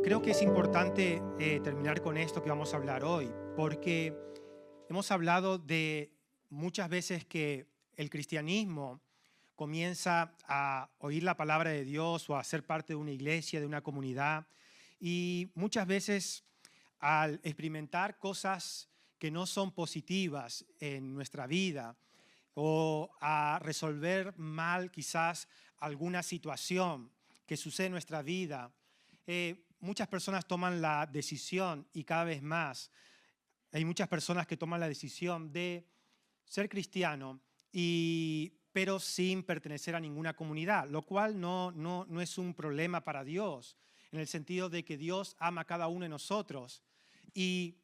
Creo que es importante terminar con esto que vamos a hablar hoy, porque hemos hablado de muchas veces que el cristianismo comienza a oír la palabra de Dios o a ser parte de una iglesia, de una comunidad, y muchas veces al experimentar cosas que no son positivas en nuestra vida o a resolver mal quizás alguna situación que sucede en nuestra vida, muchas personas toman la decisión, y cada vez más hay muchas personas que toman la decisión de ser cristiano, pero sin pertenecer a ninguna comunidad, lo cual no es un problema para Dios, en el sentido de que Dios ama a cada uno de nosotros y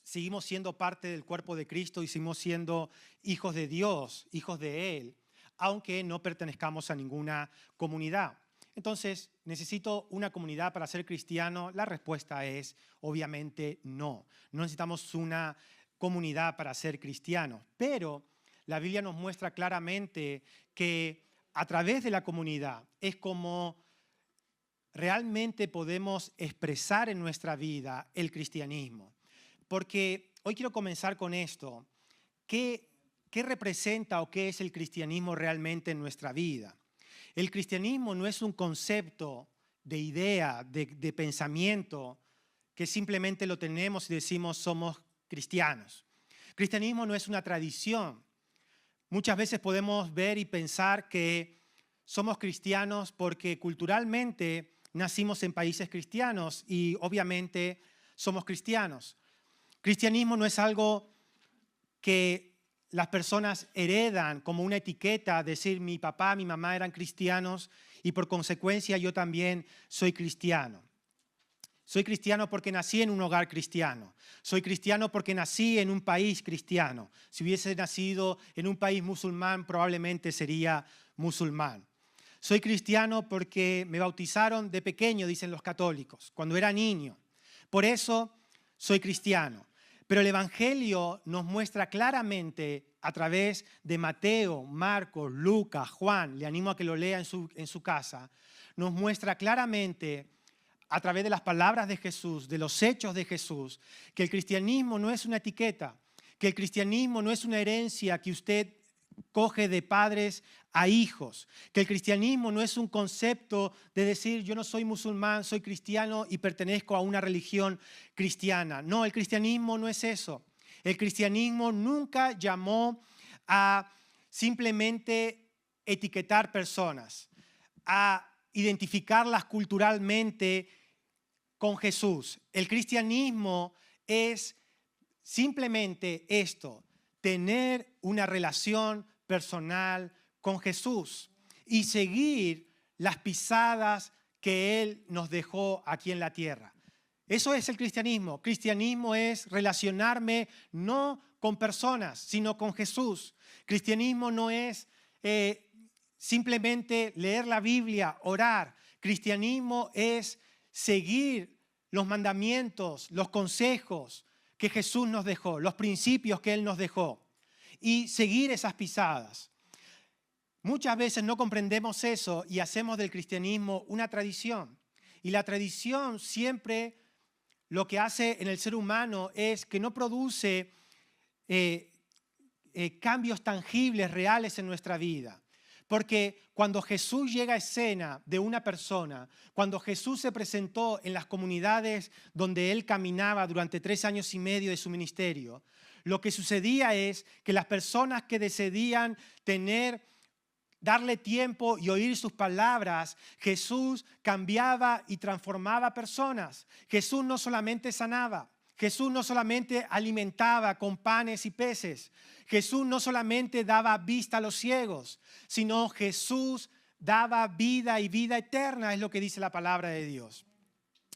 seguimos siendo parte del cuerpo de Cristo y seguimos siendo hijos de Dios, hijos de Él, aunque no pertenezcamos a ninguna comunidad. Entonces, ¿necesito una comunidad para ser cristiano? La respuesta es, obviamente, no. No necesitamos una comunidad para ser cristianos. Pero la Biblia nos muestra claramente que a través de la comunidad es como realmente podemos expresar en nuestra vida el cristianismo. Porque hoy quiero comenzar con esto. ¿Qué representa o qué es el cristianismo realmente en nuestra vida? El cristianismo no es un concepto de idea, de pensamiento, que simplemente lo tenemos y decimos somos cristianos. Cristianismo no es una tradición. Muchas veces podemos ver y pensar que somos cristianos porque culturalmente nacimos en países cristianos y obviamente somos cristianos. Cristianismo no es algo que las personas heredan como una etiqueta, decir mi papá, mi mamá eran cristianos y por consecuencia yo también soy cristiano. Soy cristiano porque nací en un hogar cristiano. Soy cristiano porque nací en un país cristiano. Si hubiese nacido en un país musulmán, probablemente sería musulmán. Soy cristiano porque me bautizaron de pequeño, dicen los católicos, cuando era niño. Por eso soy cristiano. Pero el Evangelio nos muestra claramente a través de Mateo, Marcos, Lucas, Juan, le animo a que lo lea en su casa, nos muestra claramente a través de las palabras de Jesús, de los hechos de Jesús, que el cristianismo no es una etiqueta, que el cristianismo no es una herencia que usted coge de padres a hijos, que el cristianismo no es un concepto de decir yo no soy musulmán, soy cristiano y pertenezco a una religión cristiana. No, el cristianismo no es eso. El cristianismo nunca llamó a simplemente etiquetar personas, a identificarlas culturalmente con Jesús. El cristianismo es simplemente esto: tener una relación personal con Jesús y seguir las pisadas que Él nos dejó aquí en la tierra. Eso es el cristianismo. Cristianismo es relacionarme no con personas, sino con Jesús. Cristianismo no es simplemente leer la Biblia, orar. Cristianismo es seguir los mandamientos, los consejos que Jesús nos dejó, los principios que Él nos dejó, y seguir esas pisadas. Muchas veces no comprendemos eso y hacemos del cristianismo una tradición. Y la tradición siempre lo que hace en el ser humano es que no produce cambios tangibles, reales en nuestra vida. Porque cuando Jesús llega a escena de una persona, cuando Jesús se presentó en las comunidades donde Él caminaba durante 3 años y medio de su ministerio, lo que sucedía es que las personas que decidían darle tiempo y oír sus palabras, Jesús cambiaba y transformaba personas. Jesús no solamente sanaba, Jesús no solamente alimentaba con panes y peces, Jesús no solamente daba vista a los ciegos, sino Jesús daba vida y vida eterna, es lo que dice la palabra de Dios.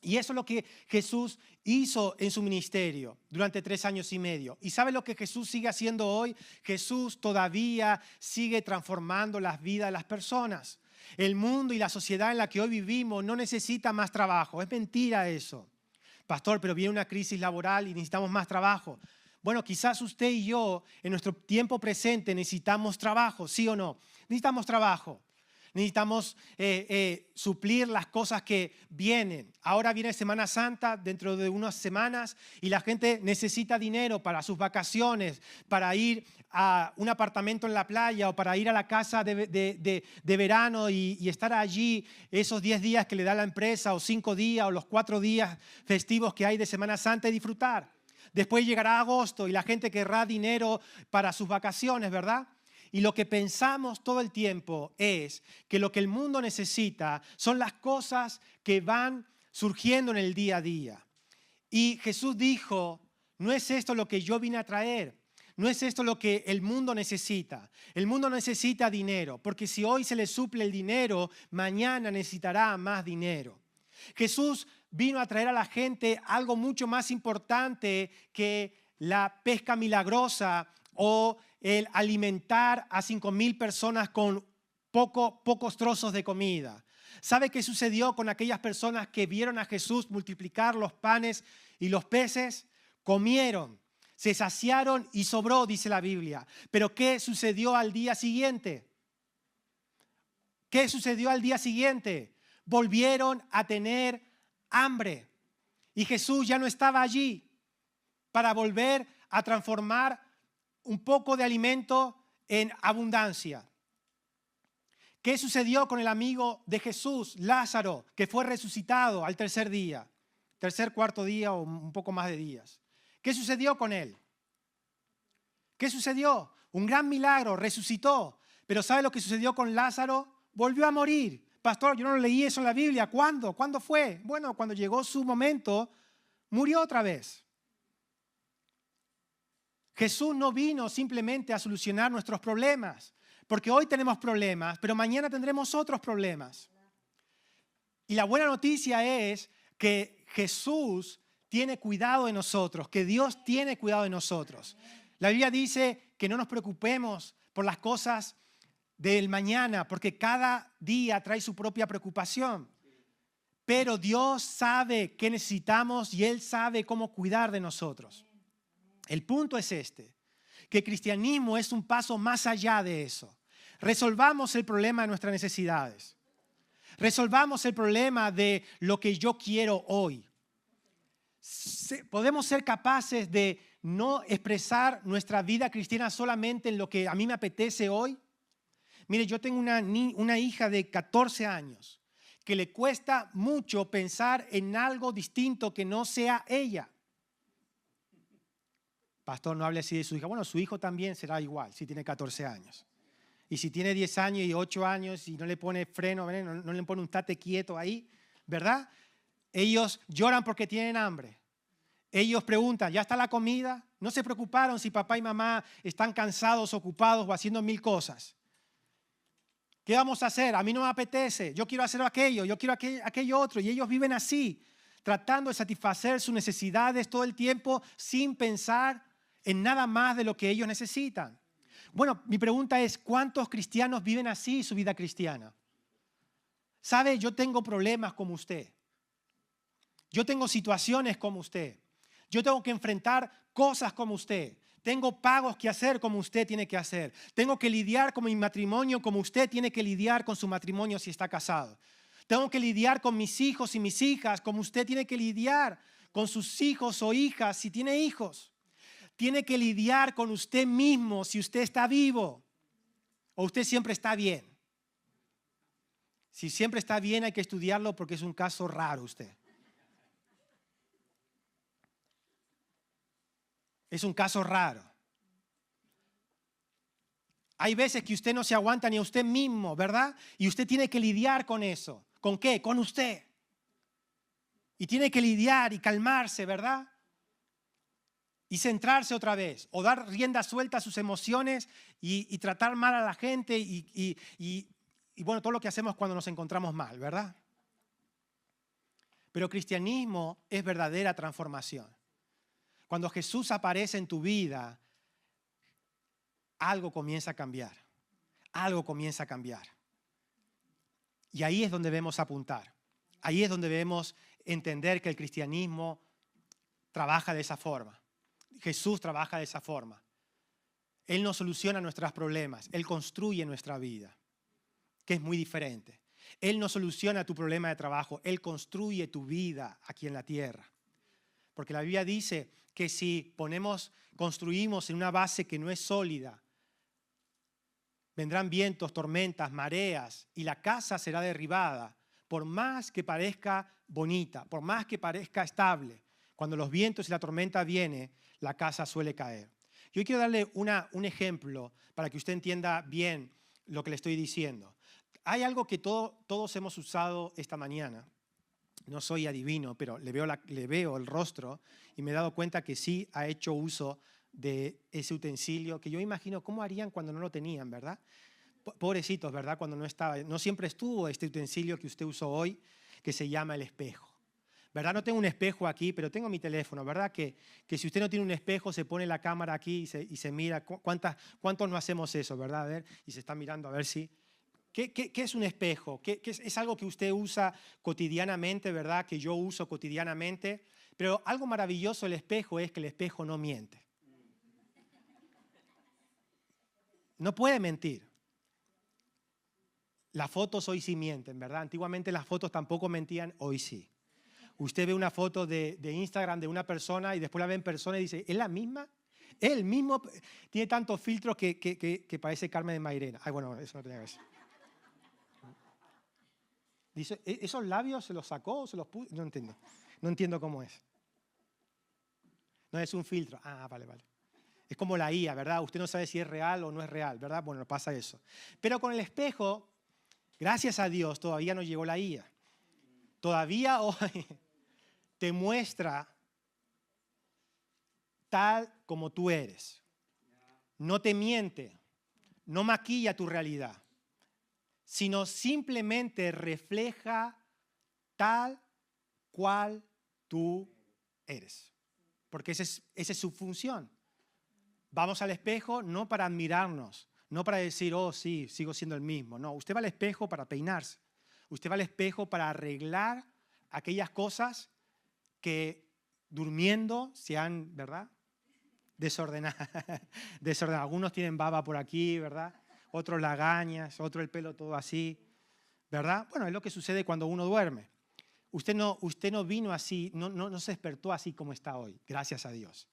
Y eso es lo que Jesús hizo en su ministerio durante 3 años y medio. ¿Y sabe lo que Jesús sigue haciendo hoy? Jesús todavía sigue transformando las vidas de las personas. El mundo y la sociedad en la que hoy vivimos no necesita más trabajo. Es mentira eso. Pastor, pero viene una crisis laboral y necesitamos más trabajo. Bueno, quizás usted y yo en nuestro tiempo presente necesitamos trabajo, ¿sí o no? Necesitamos trabajo. necesitamos suplir las cosas que vienen. Ahora viene Semana Santa dentro de unas semanas y la gente necesita dinero para sus vacaciones, para ir a un apartamento en la playa o para ir a la casa de verano y estar allí esos 10 días que le da la empresa o 5 días o los 4 días festivos que hay de Semana Santa y disfrutar. Después llegará agosto y la gente querrá dinero para sus vacaciones, ¿verdad? Y lo que pensamos todo el tiempo es que lo que el mundo necesita son las cosas que van surgiendo en el día a día. Y Jesús dijo, no es esto lo que yo vine a traer, no es esto lo que el mundo necesita. El mundo necesita dinero, porque si hoy se le suple el dinero, mañana necesitará más dinero. Jesús vino a traer a la gente algo mucho más importante que la pesca milagrosa o el alimentar a 5,000 personas con pocos trozos de comida. ¿Sabe qué sucedió con aquellas personas que vieron a Jesús multiplicar los panes y los peces? Comieron, se saciaron y sobró, dice la Biblia. Pero ¿qué sucedió al día siguiente? ¿Qué sucedió al día siguiente? Volvieron a tener hambre. Y Jesús ya no estaba allí para volver a transformar un poco de alimento en abundancia. ¿Qué sucedió con el amigo de Jesús, Lázaro, que fue resucitado al tercer día, cuarto día o un poco más de días? ¿Qué sucedió con él? ¿Qué sucedió? Un gran milagro, resucitó. Pero ¿sabe lo que sucedió con Lázaro? Volvió a morir. Pastor, yo no leí eso en la Biblia. ¿Cuándo? ¿Cuándo fue? Bueno, cuando llegó su momento, murió otra vez. Jesús no vino simplemente a solucionar nuestros problemas, porque hoy tenemos problemas, pero mañana tendremos otros problemas. Y la buena noticia es que Jesús tiene cuidado de nosotros, que Dios tiene cuidado de nosotros. La Biblia dice que no nos preocupemos por las cosas del mañana, porque cada día trae su propia preocupación. Pero Dios sabe qué necesitamos y Él sabe cómo cuidar de nosotros. El punto es que el cristianismo es un paso más allá de eso. Resolvamos el problema de nuestras necesidades. Resolvamos el problema de lo que yo quiero hoy. Podemos ser capaces de no expresar nuestra vida cristiana solamente en lo que a mí me apetece hoy. Mire, yo tengo una hija de 14 años que le cuesta mucho pensar en algo distinto que no sea ella. Pastor, no hable así de su hija. Bueno, su hijo también será igual si tiene 14 años. Y si tiene 10 años y 8 años y no le pone freno, no le pone un tate quieto ahí, ¿verdad? Ellos lloran porque tienen hambre. Ellos preguntan, ¿ya está la comida? No se preocuparon si papá y mamá están cansados, ocupados o haciendo 1000 cosas. ¿Qué vamos a hacer? A mí no me apetece. Yo quiero hacer aquello, yo quiero aquello otro. Y ellos viven así, tratando de satisfacer sus necesidades todo el tiempo sin pensar en nada más de lo que ellos necesitan. Bueno, mi pregunta es, ¿cuántos cristianos viven así su vida cristiana? ¿Sabe? Yo tengo problemas como usted. Yo tengo situaciones como usted. Yo tengo que enfrentar cosas como usted. Tengo pagos que hacer como usted tiene que hacer. Tengo que lidiar con mi matrimonio como usted tiene que lidiar con su matrimonio si está casado. Tengo que lidiar con mis hijos y mis hijas como usted tiene que lidiar con sus hijos o hijas si tiene hijos. Tiene que lidiar con usted mismo si usted está vivo o usted siempre está bien. Si siempre está bien hay que estudiarlo porque es un caso raro usted. Es un caso raro. Hay veces que usted no se aguanta ni a usted mismo, ¿verdad? Y usted tiene que lidiar con eso. ¿Con qué? Con usted. Y tiene que lidiar y calmarse, ¿verdad? Y centrarse otra vez. O dar rienda suelta a sus emociones y tratar mal a la gente y bueno, todo lo que hacemos cuando nos encontramos mal, ¿verdad? Pero cristianismo es verdadera transformación. Cuando Jesús aparece en tu vida, algo comienza a cambiar. Algo comienza a cambiar. Y ahí es donde debemos apuntar. Ahí es donde debemos entender que el cristianismo trabaja de esa forma. Jesús trabaja de esa forma. Él no soluciona nuestros problemas. Él construye nuestra vida. que es muy diferente. Él no soluciona tu problema de trabajo, Él construye tu vida aquí en la tierra. Porque la Biblia dice que si construimos en una base que no es sólida, vendrán vientos, tormentas, mareas y la casa será derribada. Por más que parezca bonita, por más que parezca estable, cuando los vientos y la tormenta vienen, la casa suele caer. Yo quiero darle un ejemplo para que usted entienda bien lo que le estoy diciendo. Hay algo que todos hemos usado esta mañana. No soy adivino, pero le veo el rostro y me he dado cuenta que sí ha hecho uso de ese utensilio que yo imagino cómo harían cuando no lo tenían, ¿verdad? Pobrecitos, ¿verdad? Cuando no estaba, no siempre estuvo este utensilio que usted usó hoy, que se llama el espejo. ¿Verdad? No tengo un espejo aquí, pero tengo mi teléfono, ¿verdad? Que si usted no tiene un espejo, se pone la cámara aquí y se mira. ¿Cuántos no hacemos eso, verdad? A ver, y se está mirando a ver si... ¿Qué es un espejo? Es algo que usted usa cotidianamente, ¿verdad? Que yo uso cotidianamente. Pero algo maravilloso del espejo es que el espejo no miente. No puede mentir. Las fotos hoy sí mienten, ¿verdad? Antiguamente las fotos tampoco mentían, hoy sí. Usted ve una foto de Instagram de una persona y después la ve en persona y dice, ¿es la misma? ¿Es el mismo? Tiene tantos filtros que parece Carmen de Mairena. Ay, bueno, eso no tenía que ver. Dice, ¿esos labios se los sacó o se los puso? No entiendo. No entiendo cómo es. No es un filtro. Ah, vale. Es como la IA, ¿verdad? Usted no sabe si es real o no es real, ¿verdad? Bueno, pasa eso. Pero con el espejo, gracias a Dios, todavía no llegó la IA. Todavía hoy te muestra tal como tú eres. No te miente, no maquilla tu realidad, sino simplemente refleja tal cual tú eres. Porque esa es su función. Vamos al espejo no para admirarnos, no para decir, oh sí, sigo siendo el mismo. No, usted va al espejo para peinarse. Usted va al espejo para arreglar aquellas cosas que durmiendo se han, ¿verdad? Desordenadas. Algunos tienen baba por aquí, ¿verdad? Otros lagañas, otro el pelo todo así, ¿verdad? Bueno, es lo que sucede cuando uno duerme. Usted no vino así, no se despertó así como está hoy, gracias a Dios.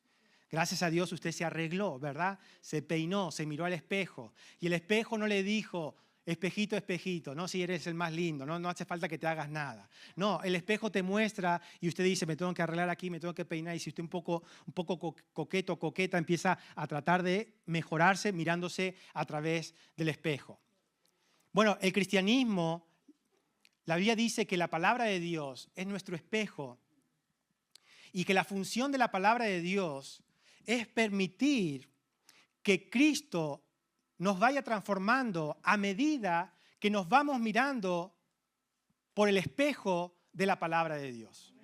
Gracias a Dios usted se arregló, ¿verdad? Se peinó, se miró al espejo. Y el espejo no le dijo, espejito, espejito, no, si eres el más lindo, no hace falta que te hagas nada. No, el espejo te muestra y usted dice, me tengo que arreglar aquí, me tengo que peinar. Y si usted un poco coqueto, coqueta, empieza a tratar de mejorarse mirándose a través del espejo. Bueno, el cristianismo, la Biblia dice que la palabra de Dios es nuestro espejo y que la función de la palabra de Dios es permitir que Cristo nos vaya transformando a medida que nos vamos mirando por el espejo de la palabra de Dios.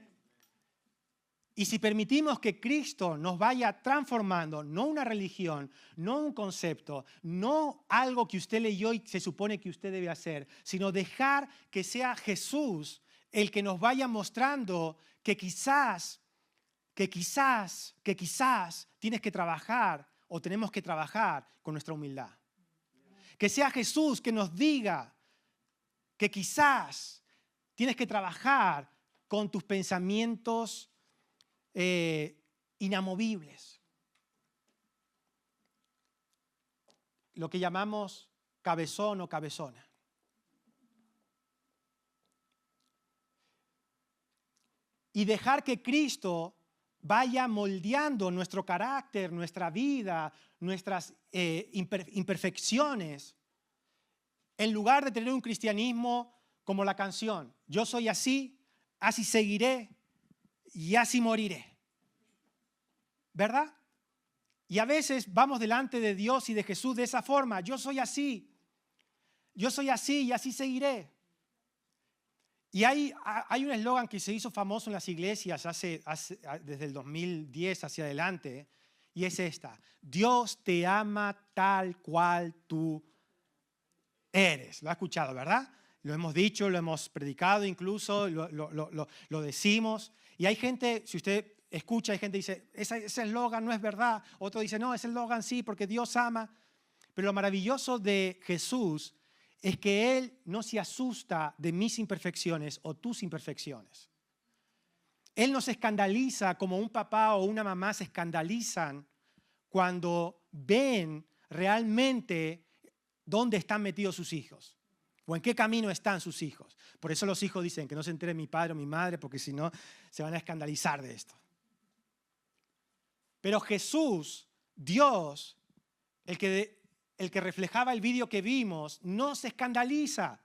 Y si permitimos que Cristo nos vaya transformando, no una religión, no un concepto, no algo que usted leyó y se supone que usted debe hacer, sino dejar que sea Jesús el que nos vaya mostrando que quizás tienes que trabajar o tenemos que trabajar con nuestra humildad. Que sea Jesús que nos diga que quizás tienes que trabajar con tus pensamientos inamovibles. Lo que llamamos cabezón o cabezona. Y dejar que Cristo vaya moldeando nuestro carácter, nuestra vida, nuestras imperfecciones, en lugar de tener un cristianismo como la canción, yo soy así, así seguiré y así moriré. ¿Verdad? Y a veces vamos delante de Dios y de Jesús de esa forma, yo soy así y así seguiré. Y hay un eslogan que se hizo famoso en las iglesias desde el 2010 hacia adelante, y es esta: Dios te ama tal cual tú eres. Lo ha escuchado, ¿verdad? Lo hemos dicho, lo hemos predicado incluso, lo decimos. Y hay gente, si usted escucha, hay gente que dice, ese eslogan no es verdad. Otro dice, no, ese eslogan sí, porque Dios ama. Pero lo maravilloso de Jesús es que Él no se asusta de mis imperfecciones o tus imperfecciones. Él no se escandaliza como un papá o una mamá se escandalizan cuando ven realmente dónde están metidos sus hijos o en qué camino están sus hijos. Por eso los hijos dicen que no se entere mi padre o mi madre, porque si no se van a escandalizar de esto. Pero Jesús, Dios, el que reflejaba el vídeo que vimos, no se escandaliza.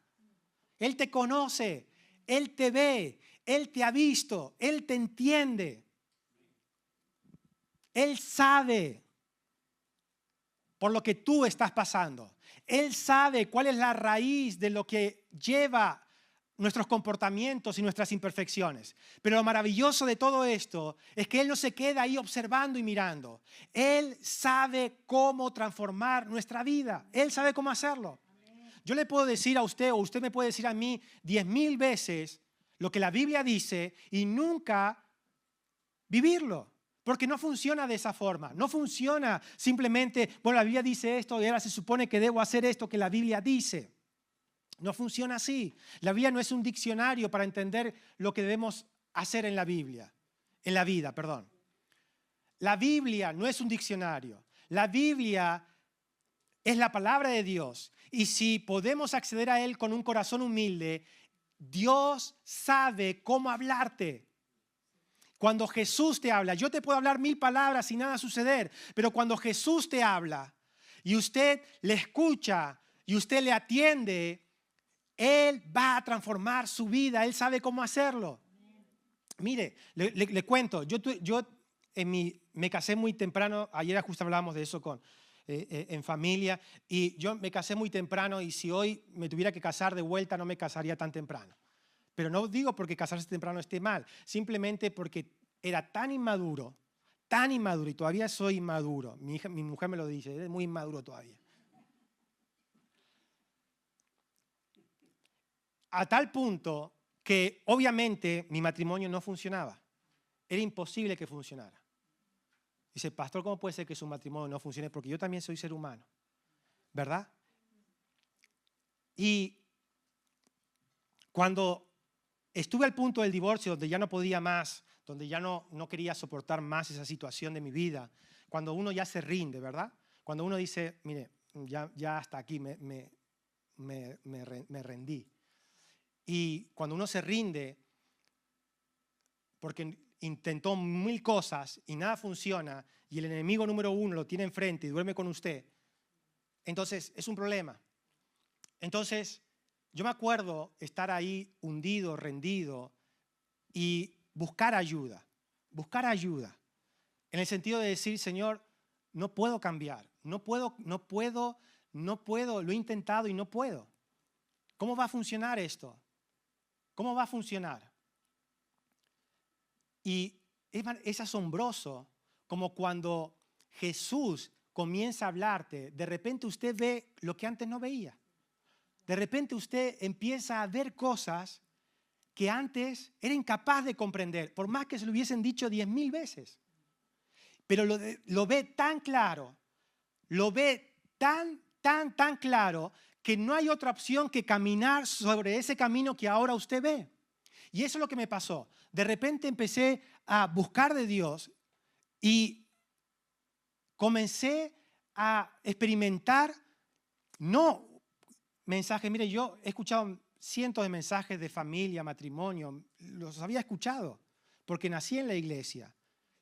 Él te conoce, Él te ve, Él te ha visto, Él te entiende. Él sabe por lo que tú estás pasando. Él sabe cuál es la raíz de lo que lleva nuestros comportamientos y nuestras imperfecciones. Pero lo maravilloso de todo esto es que Él no se queda ahí observando y mirando. Él sabe cómo transformar nuestra vida. Él sabe cómo hacerlo. Yo le puedo decir a usted o usted me puede decir a mí 10,000 veces lo que la Biblia dice y nunca vivirlo. Porque no funciona de esa forma. No funciona simplemente, bueno, la Biblia dice esto y ahora se supone que debo hacer esto que la Biblia dice. No funciona así. La Biblia no es un diccionario para entender lo que debemos hacer en la Biblia, en la vida, perdón. La Biblia no es un diccionario. La Biblia es la palabra de Dios. Y si podemos acceder a Él con un corazón humilde, Dios sabe cómo hablarte. Cuando Jesús te habla, yo te puedo hablar 1000 palabras y nada suceder, pero cuando Jesús te habla y usted le escucha y usted le atiende, Él va a transformar su vida. Él sabe cómo hacerlo. Mire, le cuento, yo me casé muy temprano. Ayer justo hablábamos de eso en familia. Y yo me casé muy temprano y si hoy me tuviera que casar de vuelta no me casaría tan temprano. Pero no digo porque casarse temprano esté mal. Simplemente porque era tan inmaduro y todavía soy inmaduro. Mi mujer me lo dice, es muy inmaduro todavía. A tal punto que obviamente mi matrimonio no funcionaba. Era imposible que funcionara. Dice, pastor, ¿cómo puede ser que su matrimonio no funcione? Porque yo también soy ser humano, ¿verdad? Y cuando estuve al punto del divorcio, donde ya no podía más, donde ya no quería soportar más esa situación de mi vida, cuando uno ya se rinde, ¿verdad? Cuando uno dice, mire, ya hasta aquí me rendí. Y cuando uno se rinde, porque intentó 1000 cosas y nada funciona, y el enemigo número 1 lo tiene enfrente y duerme con usted, entonces es un problema. Entonces, yo me acuerdo estar ahí hundido, rendido, y buscar ayuda, en el sentido de decir, Señor, no puedo cambiar, no puedo, lo he intentado y no puedo. ¿Cómo va a funcionar esto? ¿Cómo va a funcionar? Y es asombroso como cuando Jesús comienza a hablarte, de repente usted ve lo que antes no veía. De repente usted empieza a ver cosas que antes era incapaz de comprender, por más que se lo hubiesen dicho 10,000 veces. Pero lo ve tan claro, lo ve tan claro, que no hay otra opción que caminar sobre ese camino que ahora usted ve. Y eso es lo que me pasó. De repente empecé a buscar de Dios y comencé a experimentar, no mensajes. Mire, yo he escuchado cientos de mensajes de familia, matrimonio, los había escuchado porque nací en la iglesia.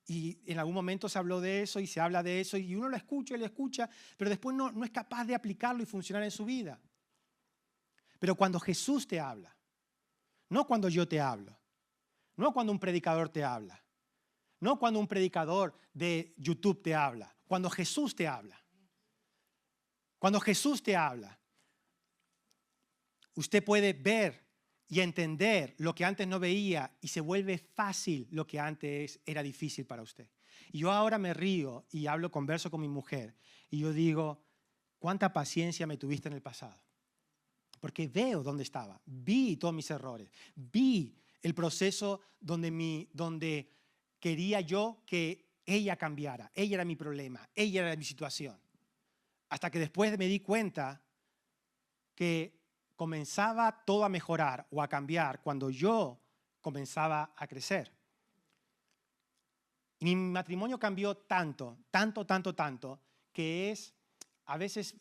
Y en algún momento se habló de eso y se habla de eso y uno lo escucha y lo escucha, pero después no es capaz de aplicarlo y funcionar en su vida. Pero cuando Jesús te habla, no cuando yo te hablo, no cuando un predicador te habla, no cuando un predicador de YouTube te habla, cuando Jesús te habla. Cuando Jesús te habla, usted puede ver y entender lo que antes no veía y se vuelve fácil lo que antes era difícil para usted. Y yo ahora me río y converso con mi mujer y yo digo, ¿cuánta paciencia me tuviste en el pasado? Porque veo dónde estaba, vi todos mis errores, vi el proceso donde quería yo que ella cambiara. Ella era mi problema, ella era mi situación. Hasta que después me di cuenta que comenzaba todo a mejorar o a cambiar cuando yo comenzaba a crecer. Y mi matrimonio cambió tanto, que es, a veces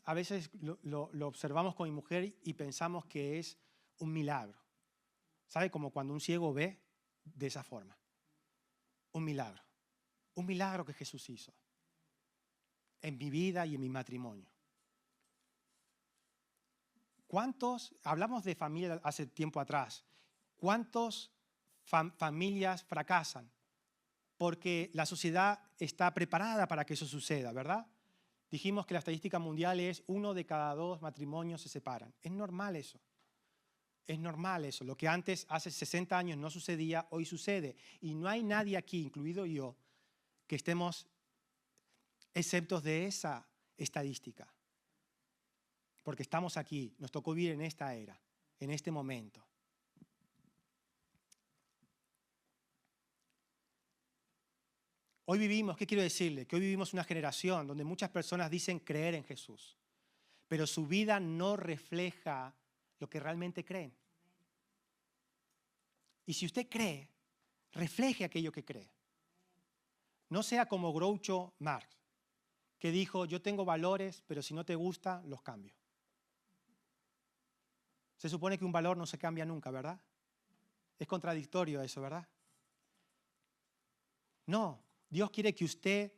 lo observamos con mi mujer y pensamos que es un milagro. ¿Sabe? Como cuando un ciego ve de esa forma. Un milagro. Un milagro que Jesús hizo en mi vida y en mi matrimonio. ¿Cuántos, hablamos de familia hace tiempo atrás, cuántas familias fracasan? Porque la sociedad está preparada para que eso suceda, ¿verdad? Dijimos que la estadística mundial es 1 de cada 2 matrimonios se separan. Es normal eso. Es normal eso. Lo que antes, hace 60 años, no sucedía, hoy sucede. Y no hay nadie aquí, incluido yo, que estemos exentos de esa estadística. Porque estamos aquí, nos tocó vivir en esta era, en este momento. Hoy vivimos, ¿qué quiero decirle? Que hoy vivimos una generación donde muchas personas dicen creer en Jesús, pero su vida no refleja lo que realmente creen. Y si usted cree, refleje aquello que cree. No sea como Groucho Marx, que dijo, yo tengo valores, pero si no te gusta, los cambio. Se supone que un valor no se cambia nunca, ¿verdad? Es contradictorio eso, ¿verdad? No, Dios quiere que usted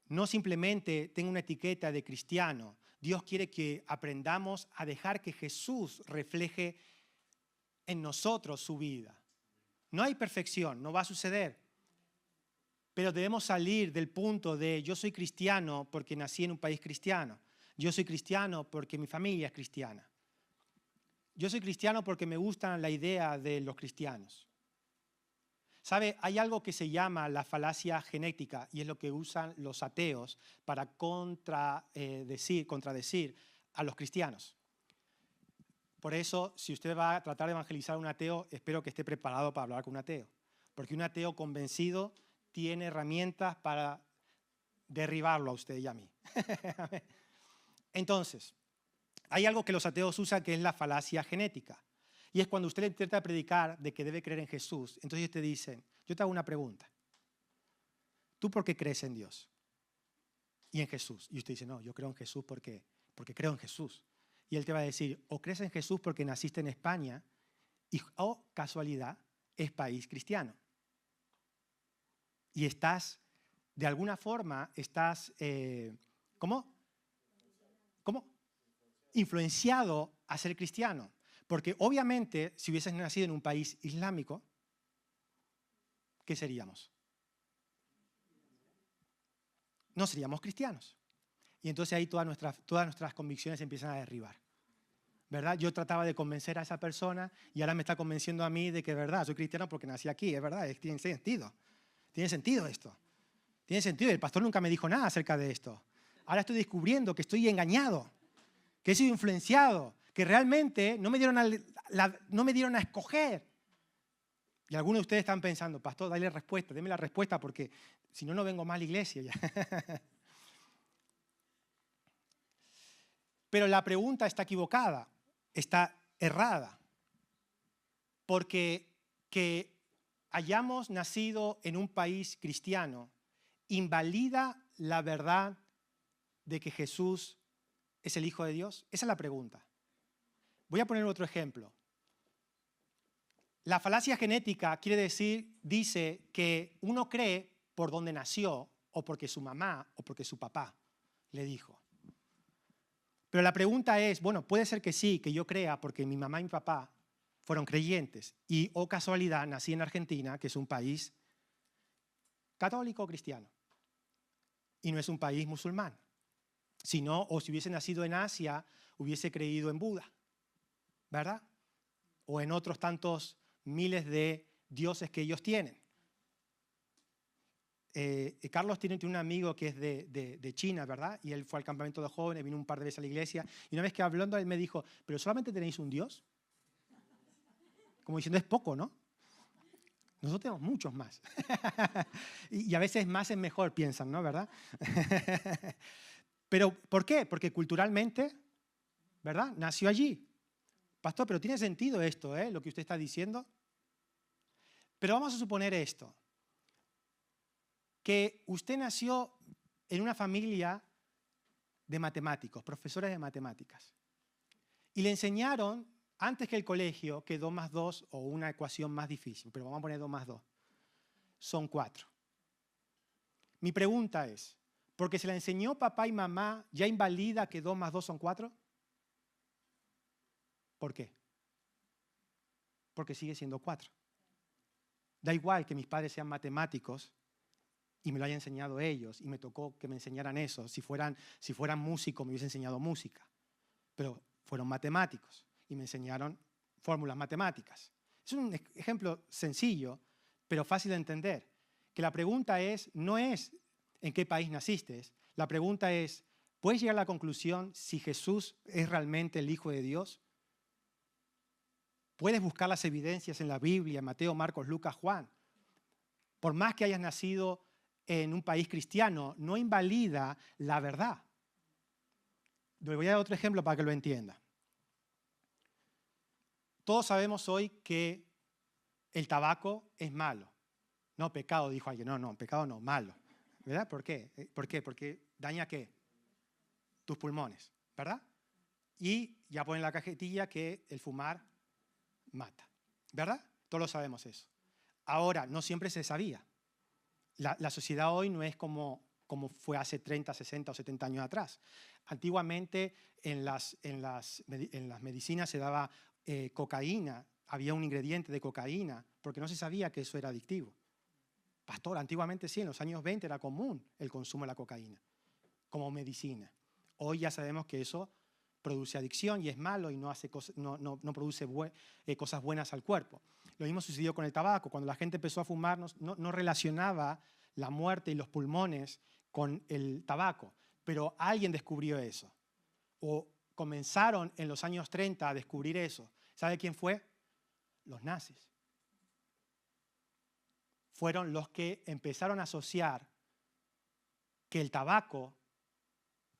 no simplemente tenga una etiqueta de cristiano. Dios quiere que aprendamos a dejar que Jesús refleje en nosotros su vida. No hay perfección, no va a suceder. Pero debemos salir del punto de yo soy cristiano porque nací en un país cristiano. Yo soy cristiano porque mi familia es cristiana. Yo soy cristiano porque me gusta la idea de los cristianos. ¿Sabe? Hay algo que se llama la falacia genética y es lo que usan los ateos para contradecir a los cristianos. Por eso, si usted va a tratar de evangelizar a un ateo, espero que esté preparado para hablar con un ateo. Porque un ateo convencido tiene herramientas para derribarlo a usted y a mí. Entonces, hay algo que los ateos usan que es la falacia genética. Y es cuando usted le intenta predicar de que debe creer en Jesús. Entonces ellos te dicen, yo te hago una pregunta. ¿Tú por qué crees en Dios? Y en Jesús. Y usted dice, no, yo creo en Jesús porque creo en Jesús. Y él te va a decir, o crees en Jesús porque naciste en España, o casualidad, es país cristiano. Y estás, de alguna forma, ¿cómo? Influenciado a ser cristiano. Porque obviamente, si hubieses nacido en un país islámico, ¿qué seríamos? No seríamos cristianos. Y entonces ahí todas nuestras convicciones empiezan a derribar. ¿Verdad? Yo trataba de convencer a esa persona y ahora me está convenciendo a mí de que es verdad, soy cristiano porque nací aquí, es verdad, tiene sentido. Tiene sentido esto. Tiene sentido. El pastor nunca me dijo nada acerca de esto. Ahora estoy descubriendo que estoy engañado, que he sido influenciado, que realmente no me dieron a escoger. Y algunos de ustedes están pensando, pastor, dale respuesta, déme la respuesta porque si no, no vengo más a la iglesia ya. Pero la pregunta está equivocada, está errada. Porque que hayamos nacido en un país cristiano invalida la verdad de que Jesús es el Hijo de Dios. Esa es la pregunta. Voy a poner otro ejemplo. La falacia genética dice que uno cree por donde nació o porque su mamá o porque su papá le dijo. Pero la pregunta es, bueno, puede ser que sí, que yo crea porque mi mamá y mi papá fueron creyentes y, o casualidad, nací en Argentina, que es un país católico o cristiano y no es un país musulmán. Si no, o si hubiese nacido en Asia, hubiese creído en Buda, ¿verdad? O en otros tantos miles de dioses que ellos tienen. Carlos tiene un amigo que es de China, ¿verdad? Y él fue al campamento de jóvenes, vino un par de veces a la iglesia, y una vez que hablando, él me dijo, ¿pero solamente tenéis un Dios? Como diciendo, es poco, ¿no? Nosotros tenemos muchos más. y a veces más es mejor, piensan, ¿no? ¿Verdad? Pero, ¿por qué? Porque culturalmente, ¿verdad? Nació allí. Pastor, pero tiene sentido esto, lo que usted está diciendo. Pero vamos a suponer esto, que usted nació en una familia de matemáticos, profesores de matemáticas, y le enseñaron, antes que el colegio, que 2 más 2, o una ecuación más difícil, pero vamos a poner 2 más 2, son 4. Mi pregunta es, ¿porque se la enseñó papá y mamá, ya invalida que 2 más 2 son 4? ¿Por qué? Porque sigue siendo 4. Da igual que mis padres sean matemáticos y me lo hayan enseñado ellos, y me tocó que me enseñaran eso. Si fueran músicos, me hubiesen enseñado música. Pero fueron matemáticos y me enseñaron fórmulas matemáticas. Es un ejemplo sencillo, pero fácil de entender. Que la pregunta no es en qué país naciste. La pregunta es, ¿puedes llegar a la conclusión si Jesús es realmente el Hijo de Dios? Puedes buscar las evidencias en la Biblia, Mateo, Marcos, Lucas, Juan. Por más que hayas nacido en un país cristiano, no invalida la verdad. Le voy a dar otro ejemplo para que lo entienda. Todos sabemos hoy que el tabaco es malo. No, pecado, dijo alguien. No, pecado no, malo. ¿Verdad? ¿Por qué? ¿Por qué? Porque daña ¿qué? Tus pulmones, ¿verdad? Y ya ponen la cajetilla que el fumar mata, ¿verdad? Todos lo sabemos eso. Ahora, no siempre se sabía. La sociedad hoy no es como fue hace 30, 60 o 70 años atrás. Antiguamente en las medicinas se daba cocaína, había un ingrediente de cocaína, porque no se sabía que eso era adictivo. Pastor, antiguamente sí, en los años 20 era común el consumo de la cocaína como medicina. Hoy ya sabemos que eso produce adicción y es malo y no produce cosas buenas al cuerpo. Lo mismo sucedió con el tabaco. Cuando la gente empezó a fumar, no relacionaba la muerte y los pulmones con el tabaco, pero alguien descubrió eso. O comenzaron en los años 30 a descubrir eso. ¿Sabe quién fue? Los nazis. Fueron los que empezaron a asociar que el tabaco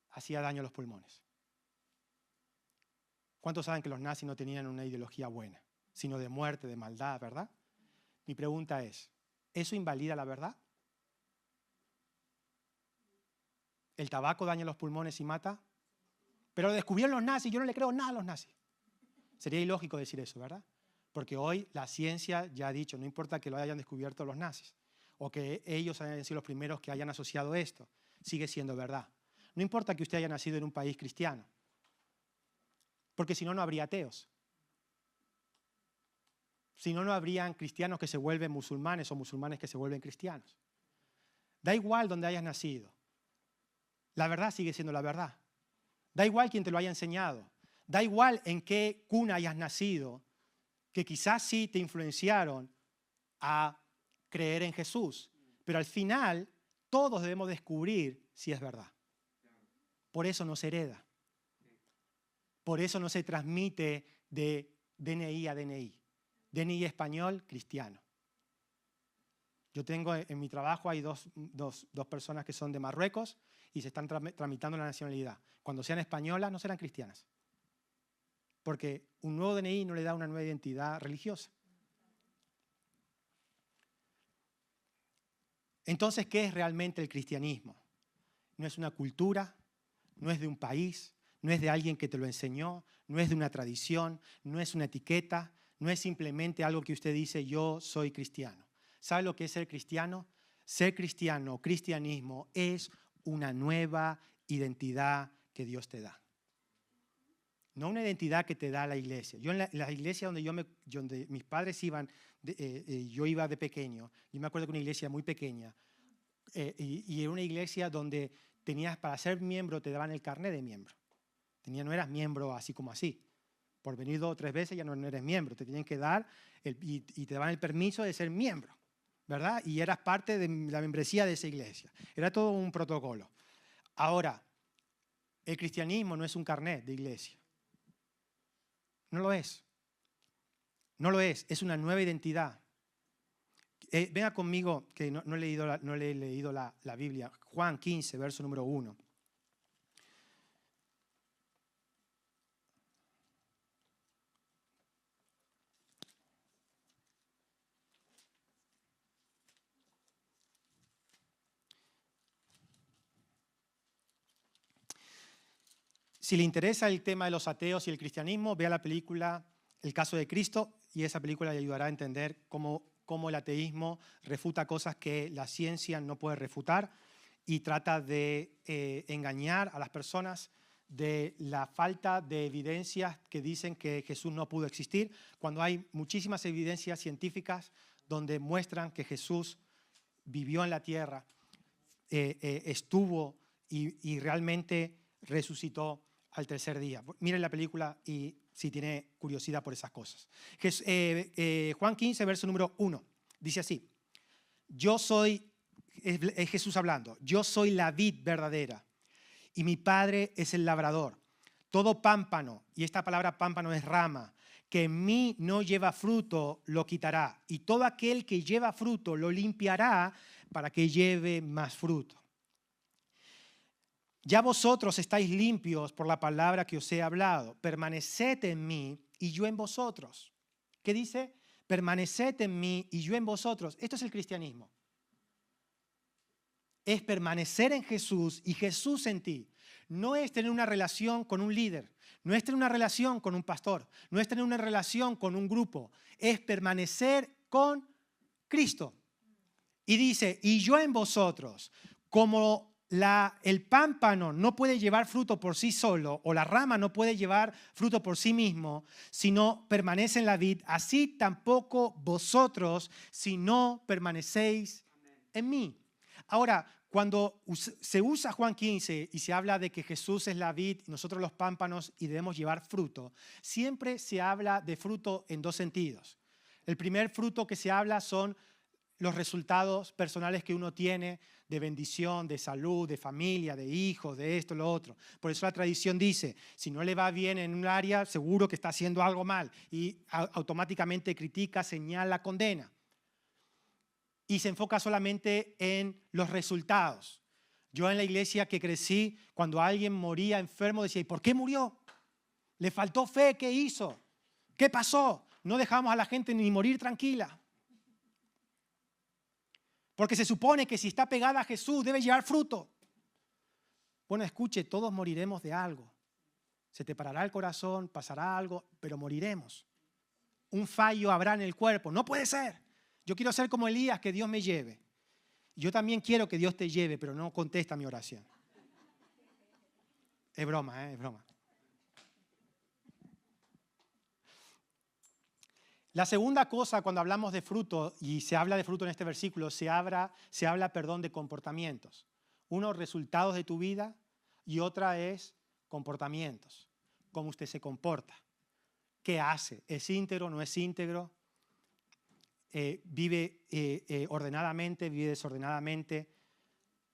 hacía daño a los pulmones. ¿Cuántos saben que los nazis no tenían una ideología buena, sino de muerte, de maldad, verdad? Mi pregunta es, ¿eso invalida la verdad? ¿El tabaco daña los pulmones y mata? Pero lo descubrieron los nazis, yo no le creo nada a los nazis. Sería ilógico decir eso, ¿verdad? Porque hoy la ciencia ya ha dicho, no importa que lo hayan descubierto los nazis, o que ellos hayan sido los primeros que hayan asociado esto, sigue siendo verdad. No importa que usted haya nacido en un país cristiano, porque si no, no habría ateos. Si no, no habrían cristianos que se vuelven musulmanes o musulmanes que se vuelven cristianos. Da igual donde hayas nacido. La verdad sigue siendo la verdad. Da igual quien te lo haya enseñado. Da igual en qué cuna hayas nacido, que quizás sí te influenciaron a creer en Jesús. Pero al final, todos debemos descubrir si es verdad. Por eso no se hereda. Por eso no se transmite de DNI a DNI. DNI español, cristiano. Yo tengo en mi trabajo, hay dos personas que son de Marruecos y se están tramitando la nacionalidad. Cuando sean españolas, no serán cristianas. Porque un nuevo DNI no le da una nueva identidad religiosa. Entonces, ¿qué es realmente el cristianismo? No es una cultura, no es de un país, no es de alguien que te lo enseñó, no es de una tradición, no es una etiqueta, no es simplemente algo que usted dice, yo soy cristiano. ¿Sabe lo que es ser cristiano? Ser cristiano, cristianismo, es una nueva identidad que Dios te da. No una identidad que te da la iglesia. Yo en la iglesia donde mis padres iban, yo iba de pequeño. Yo me acuerdo que una iglesia muy pequeña. Y era una iglesia donde para ser miembro te daban el carnet de miembro. No eras miembro así como así. Por venir 2 o 3 veces ya no eres miembro. Te tenían que dar y te daban el permiso de ser miembro, ¿verdad? Y eras parte de la membresía de esa iglesia. Era todo un protocolo. Ahora, el cristianismo no es un carnet de iglesia. No lo es. No lo es. Es una nueva identidad. Venga conmigo, que no le he leído la Biblia. Juan 15, verso número 1. Si le interesa el tema de los ateos y el cristianismo, vea la película El caso de Cristo y esa película le ayudará a entender cómo el ateísmo refuta cosas que la ciencia no puede refutar y trata de engañar a las personas de la falta de evidencias que dicen que Jesús no pudo existir, cuando hay muchísimas evidencias científicas donde muestran que Jesús vivió en la tierra, estuvo y realmente resucitó al tercer día. Miren la película y si tiene curiosidad por esas cosas. Juan 15, verso número 1, dice así: yo soy, es Jesús hablando, yo soy la vid verdadera y mi Padre es el labrador. Todo pámpano, y esta palabra pámpano es rama, que en mí no lleva fruto, lo quitará. Y todo aquel que lleva fruto, lo limpiará para que lleve más fruto. Ya vosotros estáis limpios por la palabra que os he hablado. Permaneced en mí y yo en vosotros. ¿Qué dice? Permaneced en mí y yo en vosotros. Esto es el cristianismo. Es permanecer en Jesús y Jesús en ti. No es tener una relación con un líder, no es tener una relación con un pastor, no es tener una relación con un grupo, es permanecer con Cristo. Y dice, y yo en vosotros, como el pámpano no puede llevar fruto por sí solo, o la rama no puede llevar fruto por sí mismo, sino permanece en la vid, así tampoco vosotros, si no permanecéis en mí. Ahora, cuando se usa Juan 15 y se habla de que Jesús es la vid y nosotros los pámpanos y debemos llevar fruto, siempre se habla de fruto en dos sentidos. El primer fruto que se habla son los resultados personales que uno tiene de bendición, de salud, de familia, de hijos, de esto, lo otro. Por eso la tradición dice, si no le va bien en un área, seguro que está haciendo algo mal y automáticamente critica, señala, condena. Y se enfoca solamente en los resultados. Yo en la iglesia que crecí, cuando alguien moría enfermo, decía, ¿y por qué murió? ¿Le faltó fe? ¿Qué hizo? ¿Qué pasó? No dejamos a la gente ni morir tranquila. Porque se supone que si está pegada a Jesús debe llevar fruto. Bueno, escuche, todos moriremos de algo. Se te parará el corazón, pasará algo, pero moriremos. Un fallo habrá en el cuerpo. No puede ser. Yo quiero ser como Elías, que Dios me lleve. Yo también quiero que Dios te lleve, pero no contesta mi oración. Es broma, es broma. La segunda cosa cuando hablamos de fruto, y se habla de fruto en este versículo, se habla, de comportamientos. Uno, resultados de tu vida, y otra es comportamientos. Cómo usted se comporta. ¿Qué hace? ¿Es íntegro? ¿No es íntegro? Vive ordenadamente, vive desordenadamente,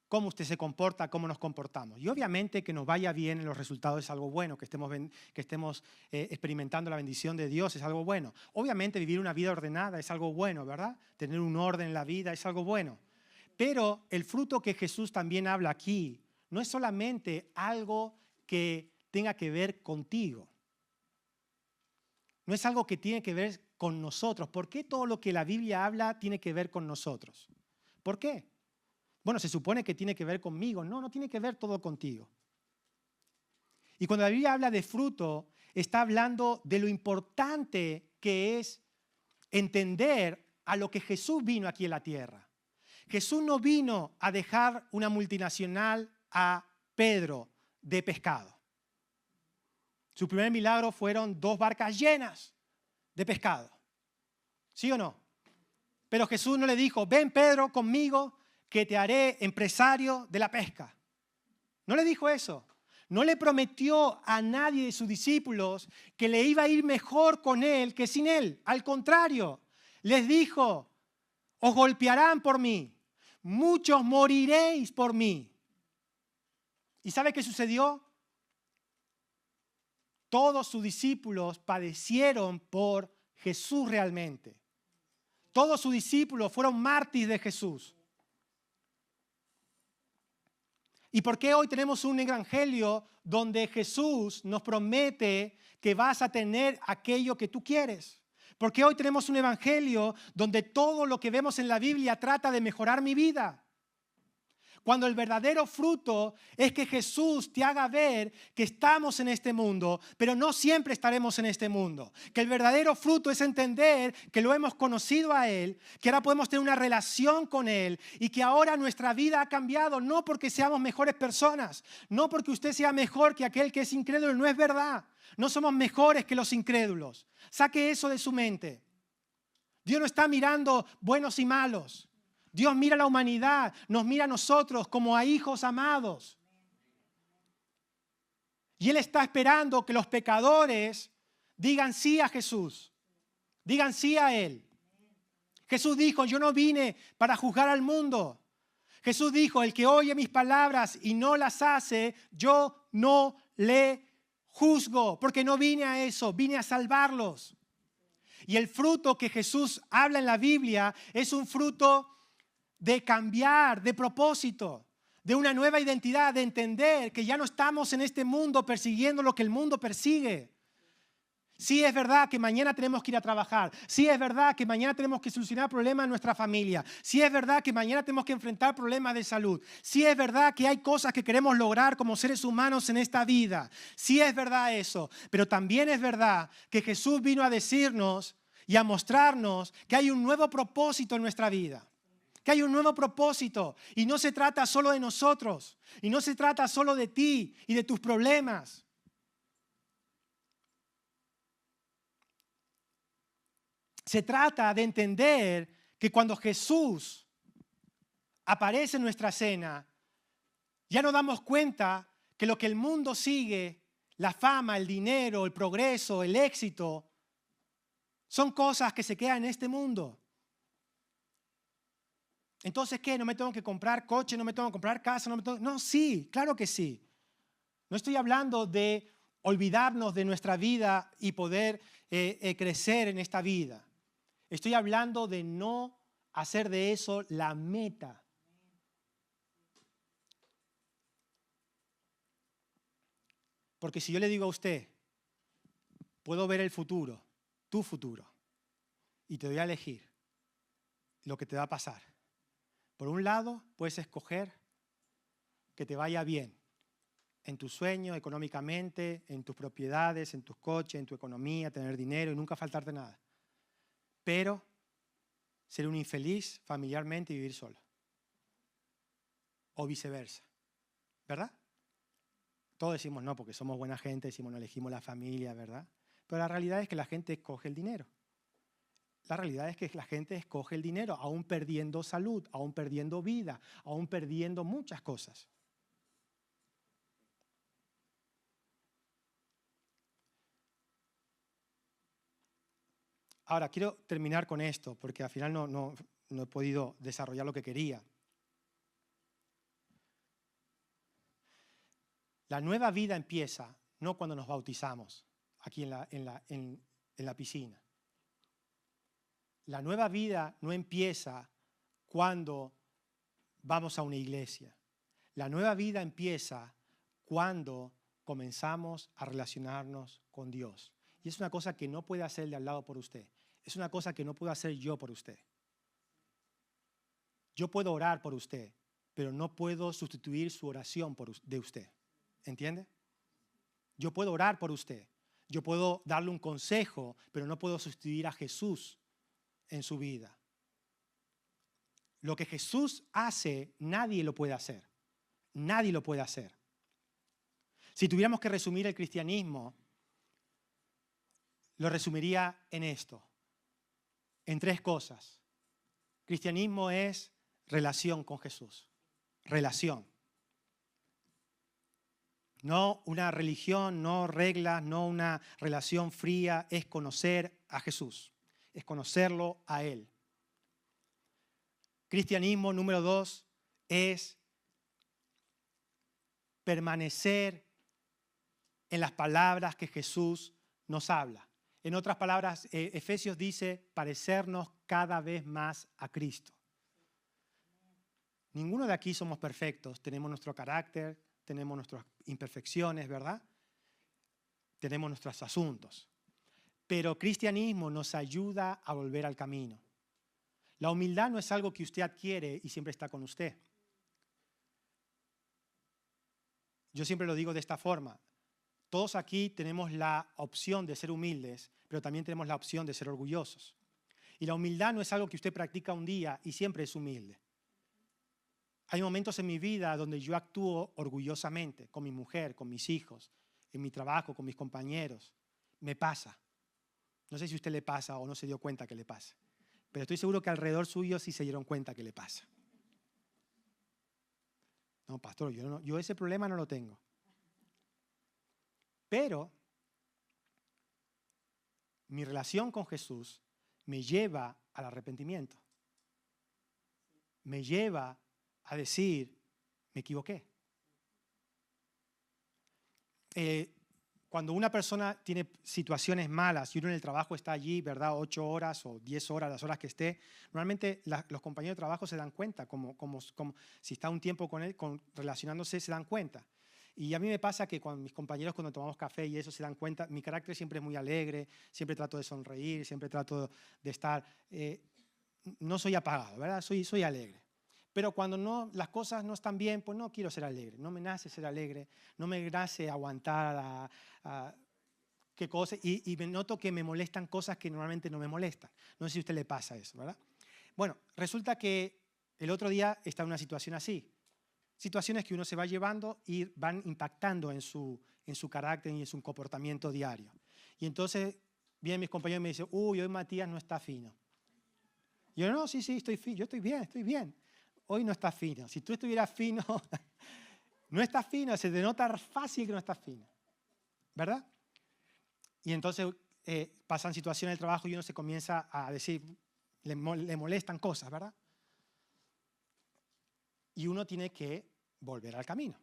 cómo usted se comporta, cómo nos comportamos. Y obviamente que nos vaya bien en los resultados es algo bueno, que estemos experimentando la bendición de Dios es algo bueno. Obviamente vivir una vida ordenada es algo bueno, ¿verdad? Tener un orden en la vida es algo bueno. Pero el fruto que Jesús también habla aquí no es solamente algo que tenga que ver contigo. No es algo que tiene que ver con nosotros. ¿Por qué todo lo que la Biblia habla tiene que ver con nosotros? ¿Por qué? Bueno, se supone que tiene que ver conmigo. No, no tiene que ver todo contigo. Y cuando la Biblia habla de fruto, está hablando de lo importante que es entender a lo que Jesús vino aquí en la tierra. Jesús no vino a dejar una multinacional a Pedro de pescado. Su primer milagro fueron 2 barcas llenas de pescado. ¿Sí o no? Pero Jesús no le dijo, ven Pedro conmigo que te haré empresario de la pesca. No le dijo eso. No le prometió a nadie de sus discípulos que le iba a ir mejor con él que sin él. Al contrario, les dijo, os golpearán por mí, muchos moriréis por mí. ¿Y sabe qué sucedió? Todos sus discípulos padecieron por Jesús realmente. Todos sus discípulos fueron mártires de Jesús. ¿Y por qué hoy tenemos un evangelio donde Jesús nos promete que vas a tener aquello que tú quieres? ¿Por qué hoy tenemos un evangelio donde todo lo que vemos en la Biblia trata de mejorar mi vida? Cuando el verdadero fruto es que Jesús te haga ver que estamos en este mundo, pero no siempre estaremos en este mundo. Que el verdadero fruto es entender que lo hemos conocido a Él, que ahora podemos tener una relación con Él y que ahora nuestra vida ha cambiado, no porque seamos mejores personas, no porque usted sea mejor que aquel que es incrédulo, no es verdad. No somos mejores que los incrédulos. Saque eso de su mente. Dios no está mirando buenos y malos. Dios mira a la humanidad, nos mira a nosotros como a hijos amados. Y Él está esperando que los pecadores digan sí a Jesús, digan sí a Él. Jesús dijo, yo no vine para juzgar al mundo. Jesús dijo, el que oye mis palabras y no las hace, yo no le juzgo, porque no vine a eso, vine a salvarlos. Y el fruto que Jesús habla en la Biblia es un fruto de cambiar, de propósito, de una nueva identidad, de entender que ya no estamos en este mundo persiguiendo lo que el mundo persigue. Sí es verdad que mañana tenemos que ir a trabajar. Sí es verdad que mañana tenemos que solucionar problemas en nuestra familia. Sí es verdad que mañana tenemos que enfrentar problemas de salud. Sí es verdad que hay cosas que queremos lograr como seres humanos en esta vida. Sí es verdad eso. Pero también es verdad que Jesús vino a decirnos y a mostrarnos que hay un nuevo propósito en nuestra vida. Que hay un nuevo propósito y no se trata solo de nosotros y no se trata solo de ti y de tus problemas. Se trata de entender que cuando Jesús aparece en nuestra escena, ya nos damos cuenta que lo que el mundo sigue, la fama, el dinero, el progreso, el éxito, son cosas que se quedan en este mundo. Entonces, ¿qué? ¿No me tengo que comprar coche? ¿No me tengo que comprar casa? No, sí, claro que sí. No estoy hablando de olvidarnos de nuestra vida y poder crecer en esta vida. Estoy hablando de no hacer de eso la meta. Porque si yo le digo a usted, puedo ver el futuro, tu futuro, y te doy a elegir lo que te va a pasar. Por un lado, puedes escoger que te vaya bien en tu sueño, económicamente, en tus propiedades, en tus coches, en tu economía, tener dinero y nunca faltarte nada. Pero ser un infeliz familiarmente y vivir solo. O viceversa. ¿Verdad? Todos decimos no, porque somos buena gente, decimos no elegimos la familia, ¿verdad? Pero la realidad es que la gente escoge el dinero. La realidad es que la gente escoge el dinero, aún perdiendo salud, aún perdiendo vida, aún perdiendo muchas cosas. Ahora, quiero terminar con esto, porque al final no he podido desarrollar lo que quería. La nueva vida empieza no cuando nos bautizamos aquí en la piscina. La nueva vida no empieza cuando vamos a una iglesia. La nueva vida empieza cuando comenzamos a relacionarnos con Dios. Y es una cosa que no puede hacer el de al lado por usted. Es una cosa que no puedo hacer yo por usted. Yo puedo orar por usted, pero no puedo sustituir su oración de usted. ¿Entiende? Yo puedo orar por usted. Yo puedo darle un consejo, pero no puedo sustituir a Jesús en su vida. Lo que Jesús hace, nadie lo puede hacer. Nadie lo puede hacer. Si tuviéramos que resumir el cristianismo, lo resumiría en esto, en tres cosas. Cristianismo es relación con Jesús. Relación. No una religión, no reglas, no una relación fría, es conocer a Jesús, es conocerlo a Él. Cristianismo número 2 es permanecer en las palabras que Jesús nos habla. En otras palabras, Efesios dice parecernos cada vez más a Cristo. Ninguno de aquí somos perfectos, tenemos nuestro carácter, tenemos nuestras imperfecciones, ¿verdad? Tenemos nuestros asuntos. Pero cristianismo nos ayuda a volver al camino. La humildad no es algo que usted adquiere y siempre está con usted. yo siempre lo digo de esta forma. Todos aquí tenemos la opción de ser humildes, pero también tenemos la opción de ser orgullosos. Y la humildad no es algo que usted practica un día y siempre es humilde. Hay momentos en mi vida donde yo actúo orgullosamente con mi mujer, con mis hijos, en mi trabajo, con mis compañeros. Me pasa. No sé si a usted le pasa o no se dio cuenta que le pasa. Pero estoy seguro que alrededor suyo sí se dieron cuenta que le pasa. No, pastor, yo ese problema no lo tengo. Pero mi relación con Jesús me lleva al arrepentimiento. Me lleva a decir, me equivoqué. Cuando una persona tiene situaciones malas y uno en el trabajo está allí, ¿verdad? 8 horas o 10 horas, las horas que esté, normalmente los compañeros de trabajo se dan cuenta, como si está un tiempo con él, relacionándose, se dan cuenta. Y a mí me pasa que con mis compañeros cuando tomamos café y eso se dan cuenta, mi carácter siempre es muy alegre, siempre trato de sonreír, siempre trato de estar, no soy apagado, ¿verdad? Soy alegre. Pero cuando las cosas no están bien, pues no quiero ser alegre, no me nace ser alegre, no me nace aguantar qué cosas, y me noto que me molestan cosas que normalmente no me molestan. No sé si a usted le pasa eso, ¿verdad? Bueno, resulta que el otro día está en una situación así. Situaciones que uno se va llevando y van impactando en su carácter y en su comportamiento diario. Y entonces vienen mis compañeros y me dicen, hoy Matías no está fino. Y yo, no, sí, estoy fino, yo estoy bien. Hoy no está fino. Si tú estuvieras fino, no estás fino, se te nota fácil que no estás fino. ¿Verdad? Y entonces pasan situaciones en el trabajo y uno se comienza a decir, le molestan cosas, ¿verdad? Y uno tiene que volver al camino,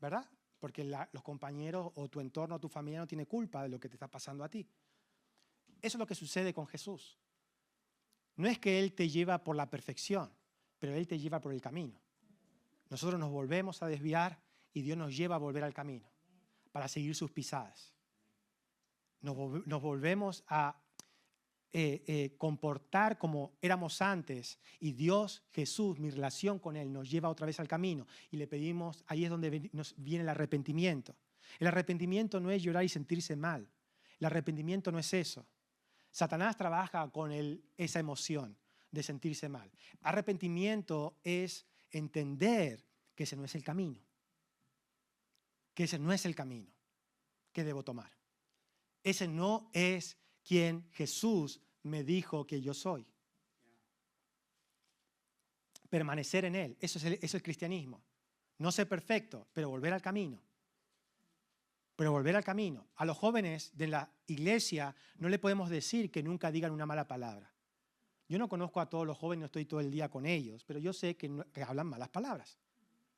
¿verdad? Porque los compañeros o tu entorno o tu familia no tiene culpa de lo que te está pasando a ti. Eso es lo que sucede con Jesús. No es que Él te lleva por la perfección, pero Él te lleva por el camino. Nosotros nos volvemos a desviar y Dios nos lleva a volver al camino para seguir sus pisadas. Nos volvemos a comportar como éramos antes y Dios, Jesús, mi relación con Él nos lleva otra vez al camino y le pedimos, ahí es donde nos viene el arrepentimiento. El arrepentimiento no es llorar y sentirse mal. El arrepentimiento no es eso. Satanás trabaja con esa emoción de sentirse mal. Arrepentimiento es entender que ese no es el camino. Que ese no es el camino que debo tomar. Ese no es quien Jesús me dijo que yo soy. Permanecer en Él, eso es el cristianismo. No ser perfecto, pero volver al camino. Pero volver al camino. A los jóvenes de la iglesia no le podemos decir que nunca digan una mala palabra. Yo no conozco a todos los jóvenes, no estoy todo el día con ellos, pero yo sé que hablan malas palabras,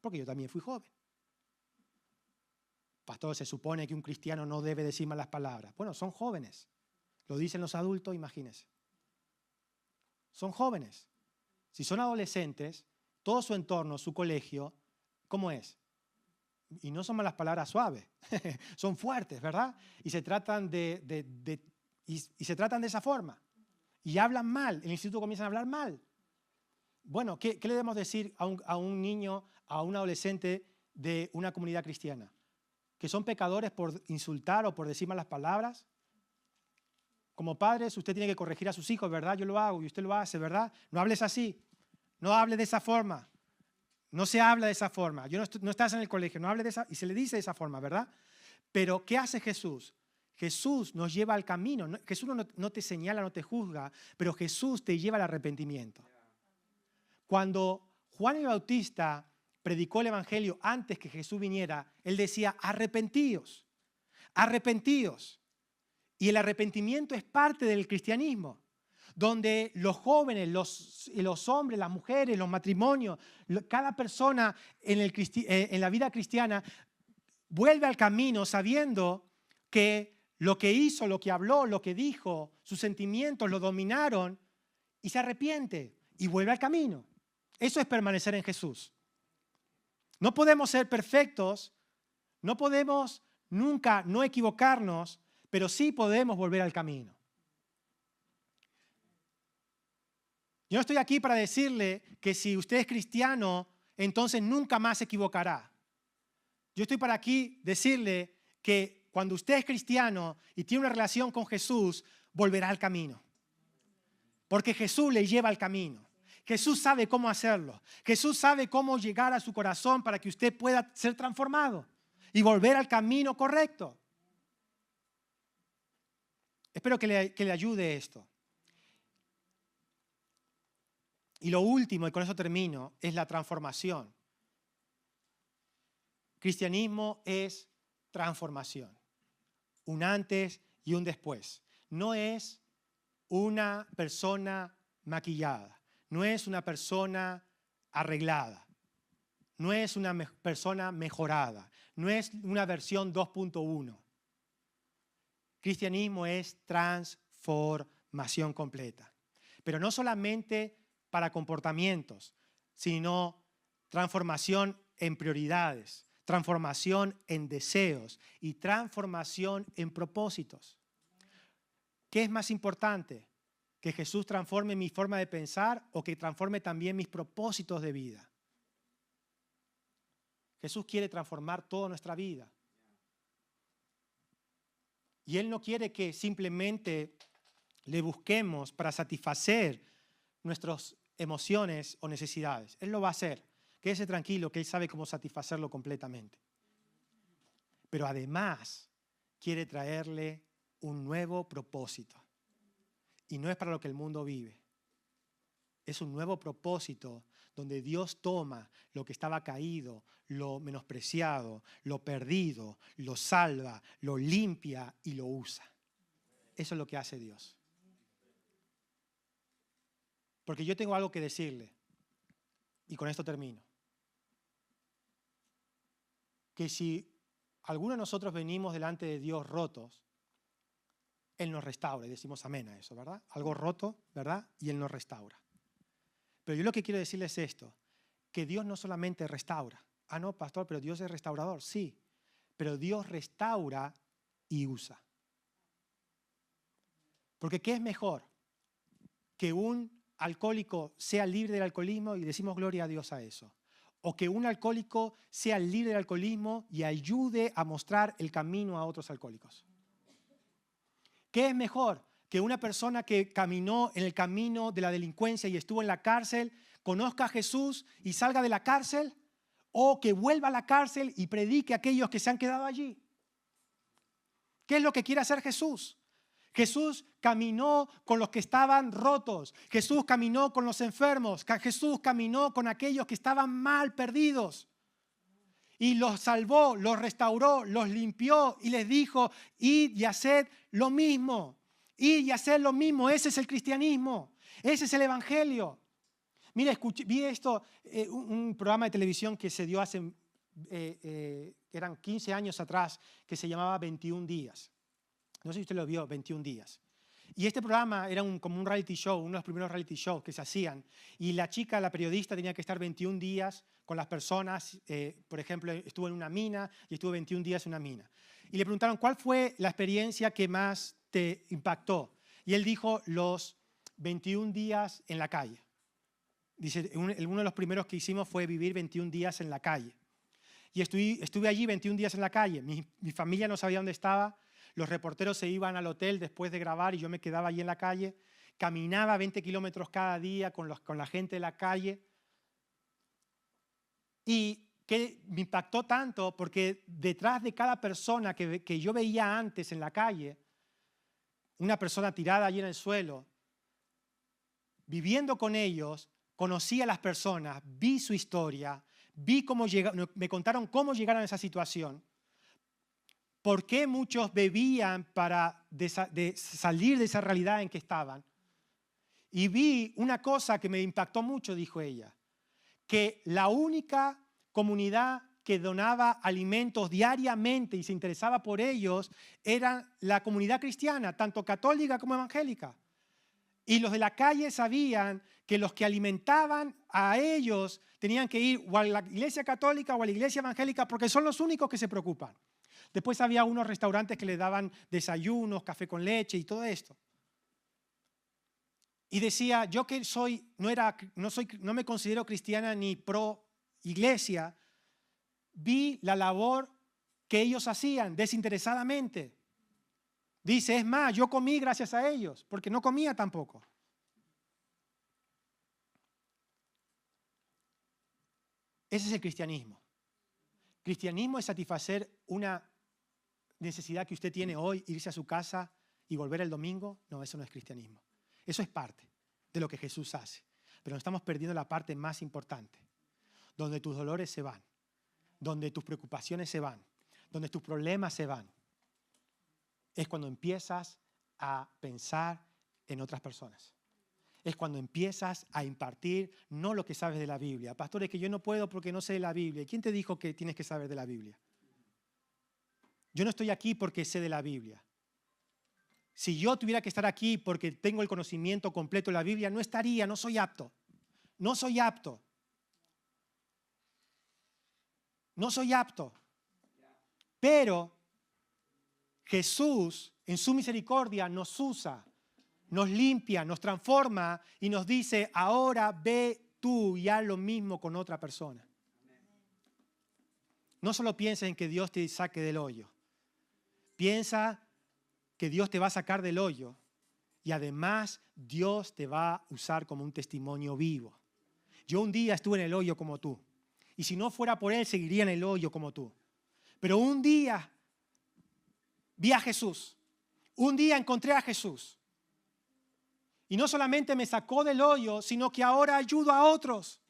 porque yo también fui joven. Pastor, se supone que un cristiano no debe decir malas palabras. Bueno, son jóvenes. Lo dicen los adultos, imagínense. Son jóvenes. Si son adolescentes, todo su entorno, su colegio, ¿cómo es? Y no son malas palabras suaves, son fuertes, ¿verdad? Y se tratan y se tratan de esa forma. Y hablan mal, en el instituto comienzan a hablar mal. Bueno, ¿qué le debemos decir a un niño, a un adolescente de una comunidad cristiana? ¿Que son pecadores por insultar o por decir malas palabras? Como padres, usted tiene que corregir a sus hijos, ¿verdad? Yo lo hago y usted lo hace, ¿verdad? No hables así, no hable de esa forma. No se habla de esa forma. No estás en el colegio, no hable de esa, y se le dice de esa forma, ¿verdad? Pero ¿qué hace Jesús? Jesús nos lleva al camino. Jesús no te señala, no te juzga, pero Jesús te lleva al arrepentimiento. Cuando Juan el Bautista predicó el Evangelio antes que Jesús viniera, él decía, arrepentíos, arrepentíos. Y el arrepentimiento es parte del cristianismo, donde los jóvenes, los hombres, las mujeres, los matrimonios, cada persona en la vida cristiana vuelve al camino sabiendo que lo que hizo, lo que habló, lo que dijo, sus sentimientos lo dominaron y se arrepiente y vuelve al camino. Eso es permanecer en Jesús. No podemos ser perfectos, no podemos nunca no equivocarnos, pero sí podemos volver al camino. Yo no estoy aquí para decirle que si usted es cristiano, entonces nunca más se equivocará. Yo estoy para aquí decirle que cuando usted es cristiano y tiene una relación con Jesús, volverá al camino. Porque Jesús le lleva al camino. Jesús sabe cómo hacerlo. Jesús sabe cómo llegar a su corazón para que usted pueda ser transformado y volver al camino correcto. Espero que le ayude esto. Y lo último, y con eso termino, es la transformación. Cristianismo es transformación. Un antes y un después. No es una persona maquillada. No es una persona arreglada. No es una persona mejorada. No es una versión 2.1. Cristianismo es transformación completa. Pero no solamente para comportamientos, sino transformación en prioridades, transformación en deseos y transformación en propósitos. ¿Qué es más importante? ¿Que Jesús transforme mi forma de pensar o que transforme también mis propósitos de vida? Jesús quiere transformar toda nuestra vida. Y Él no quiere que simplemente le busquemos para satisfacer nuestras emociones o necesidades. Él lo va a hacer. Quédese tranquilo que Él sabe cómo satisfacerlo completamente. Pero además quiere traerle un nuevo propósito. Y no es para lo que el mundo vive. Es un nuevo propósito donde Dios toma lo que estaba caído, lo menospreciado, lo perdido, lo salva, lo limpia y lo usa. Eso es lo que hace Dios. Porque yo tengo algo que decirle, y con esto termino. Que si alguno de nosotros venimos delante de Dios rotos, Él nos restaura, y decimos amén a eso, ¿verdad? Algo roto, ¿verdad? Y Él nos restaura. Pero yo lo que quiero decirles es esto, que Dios no solamente restaura. Ah, no, pastor, pero Dios es restaurador. Sí, pero Dios restaura y usa. Porque ¿qué es mejor? Que un alcohólico sea libre del alcoholismo y decimos gloria a Dios a eso. O que un alcohólico sea libre del alcoholismo y ayude a mostrar el camino a otros alcohólicos. ¿Qué es mejor? Que una persona que caminó en el camino de la delincuencia y estuvo en la cárcel, conozca a Jesús y salga de la cárcel, o que vuelva a la cárcel y predique a aquellos que se han quedado allí. ¿Qué es lo que quiere hacer Jesús? Jesús caminó con los que estaban rotos. Jesús caminó con los enfermos. Jesús caminó con aquellos que estaban mal perdidos. Y los salvó, los restauró, los limpió y les dijo, id y haced lo mismo. Id y haced lo mismo. Ese es el cristianismo. Ese es el evangelio. Mira, vi esto, un programa de televisión que se dio hace, eran 15 años atrás, que se llamaba 21 días. No sé si usted lo vio, 21 días. Y este programa era como un reality show, uno de los primeros reality shows que se hacían. Y la chica, la periodista, tenía que estar 21 días con las personas. Por ejemplo, estuvo en una mina y estuvo 21 días en una mina. Y le preguntaron, ¿cuál fue la experiencia que más te impactó? Y él dijo, los 21 días en la calle. Dice, uno de los primeros que hicimos fue vivir 21 días en la calle. Y estuve allí 21 días en la calle. Mi familia no sabía dónde estaba. Los reporteros se iban al hotel después de grabar y yo me quedaba allí en la calle. Caminaba 20 kilómetros cada día con la gente de la calle. Y que me impactó tanto porque detrás de cada persona que yo veía antes en la calle, una persona tirada allí en el suelo, viviendo con ellos, conocí a las personas, vi su historia, vi cómo me contaron cómo llegaron a esa situación. ¿Por qué muchos bebían para salir de esa realidad en que estaban? Y vi una cosa que me impactó mucho, dijo ella, que la única comunidad que donaba alimentos diariamente y se interesaba por ellos era la comunidad cristiana, tanto católica como evangélica. Y los de la calle sabían que los que alimentaban a ellos tenían que ir o a la iglesia católica o a la iglesia evangélica porque son los únicos que se preocupan. Después había unos restaurantes que le daban desayunos, café con leche y todo esto. Y decía, yo que no me considero cristiana ni pro iglesia, vi la labor que ellos hacían desinteresadamente. Dice, es más, yo comí gracias a ellos, porque no comía tampoco. Ese es el cristianismo. Cristianismo es satisfacer una necesidad que usted tiene hoy, irse a su casa y volver el domingo. No, eso no es cristianismo. Eso es parte de lo que Jesús hace. Pero nos estamos perdiendo la parte más importante, donde tus dolores se van, donde tus preocupaciones se van, donde tus problemas se van. Es cuando empiezas a pensar en otras personas. Es cuando empiezas a impartir no lo que sabes de la Biblia. Pastor, es que yo no puedo porque no sé de la Biblia. ¿Quién te dijo que tienes que saber de la Biblia? Yo no estoy aquí porque sé de la Biblia. Si yo tuviera que estar aquí porque tengo el conocimiento completo de la Biblia, no estaría, no soy apto. No soy apto. No soy apto. Pero Jesús, en su misericordia, nos usa, nos limpia, nos transforma y nos dice, ahora ve tú y haz lo mismo con otra persona. No solo piensa en que Dios te saque del hoyo. Piensa que Dios te va a sacar del hoyo y además Dios te va a usar como un testimonio vivo. Yo un día estuve en el hoyo como tú y si no fuera por Él seguiría en el hoyo como tú. Pero un día vi a Jesús, un día encontré a Jesús y no solamente me sacó del hoyo, sino que ahora ayudo a otros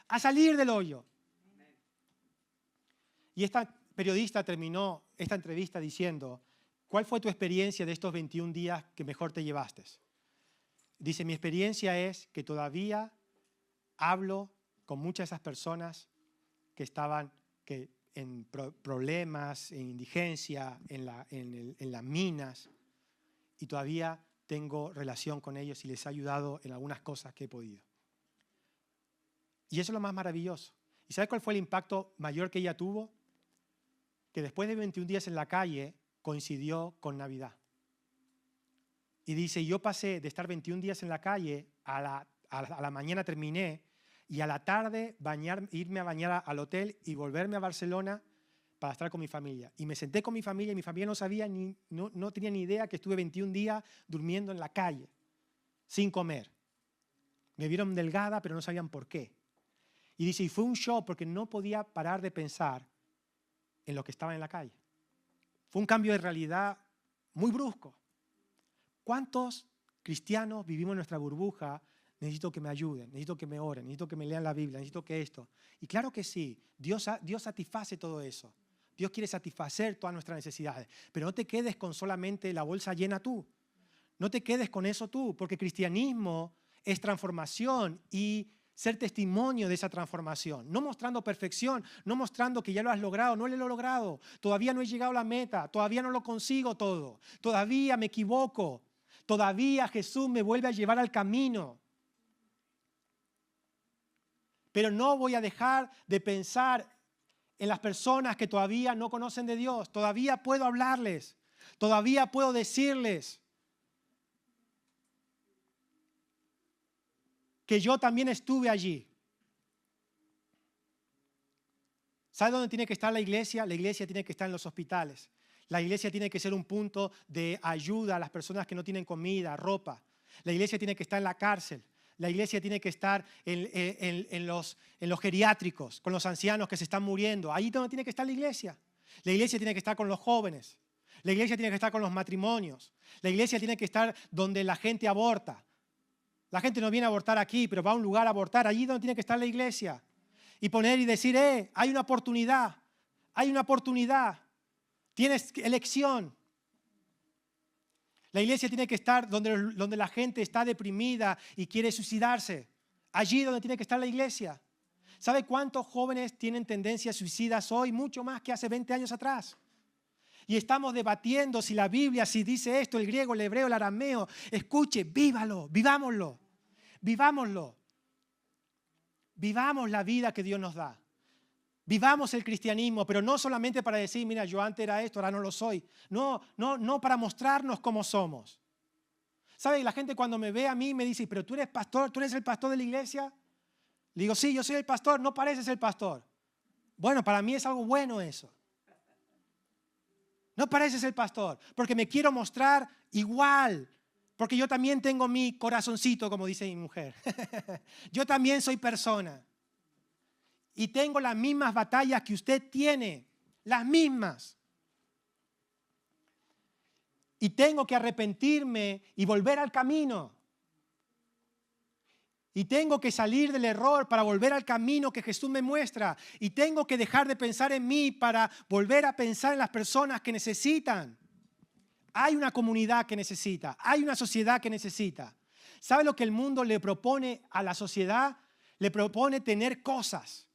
a salir del hoyo. Y esta periodista terminó esta entrevista diciendo, ¿cuál fue tu experiencia de estos 21 días que mejor te llevaste? Dice, mi experiencia es que todavía hablo con muchas de esas personas que estaban en problemas, en indigencia, en las minas, y todavía tengo relación con ellos y les he ayudado en algunas cosas que he podido. Y eso es lo más maravilloso. ¿Y sabes cuál fue el impacto mayor que ella tuvo? Que después de 21 días en la calle coincidió con Navidad. Y dice, yo pasé de estar 21 días en la calle, a la mañana terminé, y a la tarde irme a bañar al hotel y volverme a Barcelona para estar con mi familia. Y me senté con mi familia y mi familia no sabía, no tenía ni idea que estuve 21 días durmiendo en la calle, sin comer. Me vieron delgada, pero no sabían por qué. Y dice, y fue un shock porque no podía parar de pensar en lo que estaba en la calle. Fue un cambio de realidad muy brusco. ¿Cuántos cristianos vivimos en nuestra burbuja? Necesito que me ayuden, necesito que me oren, necesito que me lean la Biblia, necesito que esto. Y claro que sí, Dios satisface todo eso. Dios quiere satisfacer todas nuestras necesidades. Pero no te quedes con solamente la bolsa llena tú. No te quedes con eso tú, porque cristianismo es transformación y ser testimonio de esa transformación. No mostrando perfección, no mostrando que ya lo has logrado, no lo he logrado. Todavía no he llegado a la meta, todavía no lo consigo todo. Todavía me equivoco. Todavía Jesús me vuelve a llevar al camino. Pero no voy a dejar de pensar en las personas que todavía no conocen de Dios. Todavía puedo hablarles. Todavía puedo decirles que yo también estuve allí. ¿Sabe dónde tiene que estar la iglesia? La iglesia tiene que estar en los hospitales. La iglesia tiene que ser un punto de ayuda a las personas que no tienen comida, ropa. La iglesia tiene que estar en la cárcel. La iglesia tiene que estar en los geriátricos, con los ancianos que se están muriendo. Ahí es donde tiene que estar la iglesia. La iglesia tiene que estar con los jóvenes. La iglesia tiene que estar con los matrimonios. La iglesia tiene que estar donde la gente aborta. La gente no viene a abortar aquí, pero va a un lugar a abortar. Allí es donde tiene que estar la iglesia. Y poner y decir, hay una oportunidad. Hay una oportunidad. Tienes elección. La iglesia tiene que estar donde la gente está deprimida y quiere suicidarse. Allí donde tiene que estar la iglesia. ¿Sabe cuántos jóvenes tienen tendencias suicidas hoy? Mucho más que hace 20 años atrás. Y estamos debatiendo si la Biblia, si dice esto, el griego, el hebreo, el arameo. Escuche, vívalo, vivámoslo. Vivámoslo. Vivamos la vida que Dios nos da. Vivamos el cristianismo, pero no solamente para decir, mira, yo antes era esto, ahora no lo soy. No para mostrarnos cómo somos. ¿Sabe? La gente cuando me ve a mí me dice, pero tú eres pastor, tú eres el pastor de la iglesia. Le digo, sí, yo soy el pastor, no pareces el pastor. Bueno, para mí es algo bueno eso. No pareces el pastor, porque me quiero mostrar igual, porque yo también tengo mi corazoncito, como dice mi mujer. Yo también soy persona. Y tengo las mismas batallas que usted tiene, las mismas. Y tengo que arrepentirme y volver al camino. Y tengo que salir del error para volver al camino que Jesús me muestra. Y tengo que dejar de pensar en mí para volver a pensar en las personas que necesitan. Hay una comunidad que necesita, hay una sociedad que necesita. ¿Sabe lo que el mundo le propone a la sociedad? Le propone tener cosas.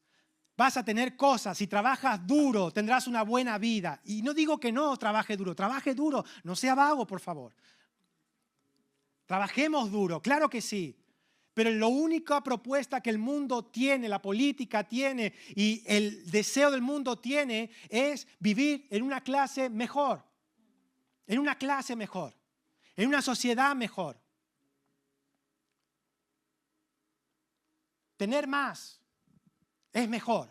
Vas a tener cosas. Si trabajas duro, tendrás una buena vida. Y no digo que no trabaje duro, no sea vago, por favor. Trabajemos duro, claro que sí. Pero la única propuesta que el mundo tiene, la política tiene y el deseo del mundo tiene es vivir en una clase mejor. En una clase mejor. En una sociedad mejor. Tener más es mejor.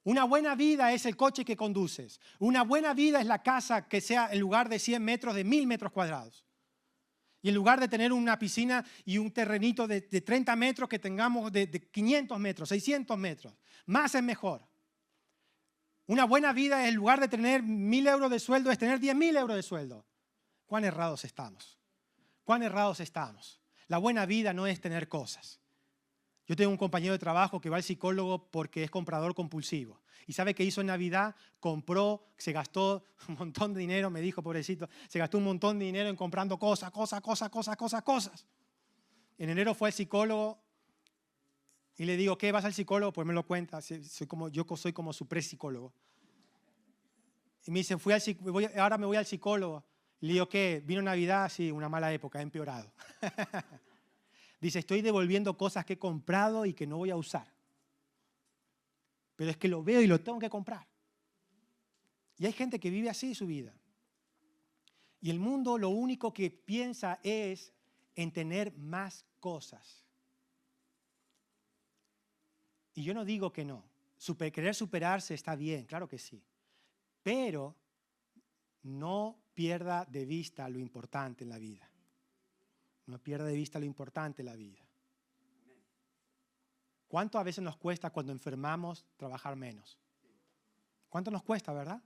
Una buena vida es el coche que conduces. Una buena vida es la casa que sea en lugar de 100 metros, de 1000 metros cuadrados. Y en lugar de tener una piscina y un terrenito de 30 metros, que tengamos de 500 metros, 600 metros. Más es mejor. Una buena vida, en lugar de tener 1000 euros de sueldo, es tener 10.000 euros de sueldo. ¿Cuán errados estamos? ¿Cuán errados estamos? La buena vida no es tener cosas. Yo tengo un compañero de trabajo que va al psicólogo porque es comprador compulsivo. ¿Y sabe qué hizo en Navidad? Compró, se gastó un montón de dinero, me dijo, pobrecito, se gastó un montón de dinero en comprando cosas. En enero fue al psicólogo y le digo, ¿qué vas al psicólogo? Pues me lo cuenta, yo soy como su pre-psicólogo. Y me dice, ahora me voy al psicólogo. Y le digo, ¿qué? ¿Vino Navidad? Sí, una mala época, ha empeorado. Dice, estoy devolviendo cosas que he comprado y que no voy a usar. Pero es que lo veo y lo tengo que comprar. Y hay gente que vive así su vida. Y el mundo lo único que piensa es en tener más cosas. Y yo no digo que no. Querer superarse está bien, claro que sí. Pero no pierda de vista lo importante en la vida. No pierda de vista lo importante en la vida. ¿Cuánto a veces nos cuesta cuando enfermamos trabajar menos? ¿Cuánto nos cuesta, verdad?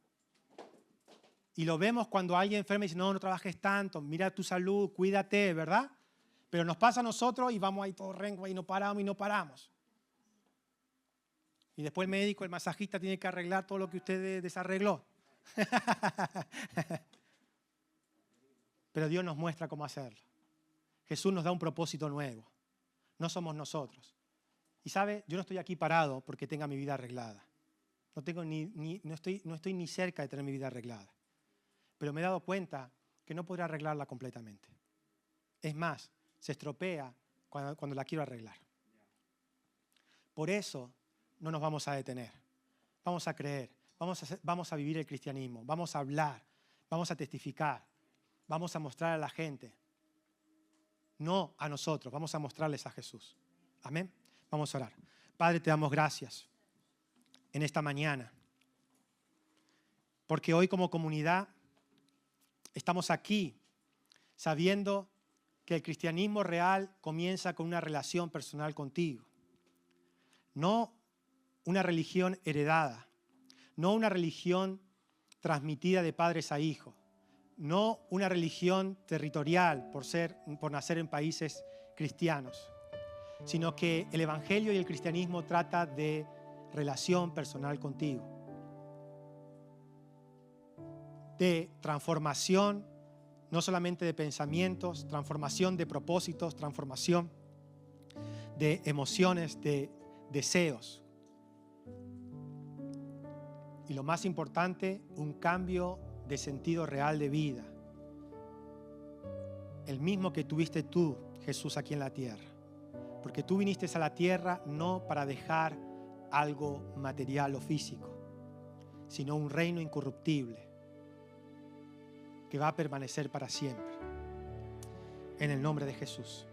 Y lo vemos cuando alguien enferma y dice, no trabajes tanto, mira tu salud, cuídate, ¿verdad? Pero nos pasa a nosotros y vamos ahí todo rengo y no paramos. Y después el médico, el masajista tiene que arreglar todo lo que usted desarregló. Pero Dios nos muestra cómo hacerlo. Jesús nos da un propósito nuevo. No somos nosotros. Y sabe, yo no estoy aquí parado porque tenga mi vida arreglada. No estoy ni cerca de tener mi vida arreglada. Pero me he dado cuenta que no podré arreglarla completamente. Es más, se estropea cuando la quiero arreglar. Por eso no nos vamos a detener. Vamos a creer, vamos a vivir el cristianismo, vamos a hablar, vamos a testificar, vamos a mostrar a la gente. No a nosotros, vamos a mostrarles a Jesús. Amén. Vamos a orar. Padre, te damos gracias en esta mañana, porque hoy como comunidad estamos aquí sabiendo que el cristianismo real comienza con una relación personal contigo. No una religión heredada, no una religión transmitida de padres a hijos, no una religión territorial por nacer en países cristianos, sino que el evangelio y el cristianismo trata de relación personal contigo, de transformación, no solamente de pensamientos, transformación de propósitos, transformación de emociones, de deseos. Y lo más importante, un cambio de sentido real de vida. El mismo que tuviste tú, Jesús, aquí en la tierra. Porque tú viniste a la tierra no para dejar algo material o físico, sino un reino incorruptible que va a permanecer para siempre. En el nombre de Jesús.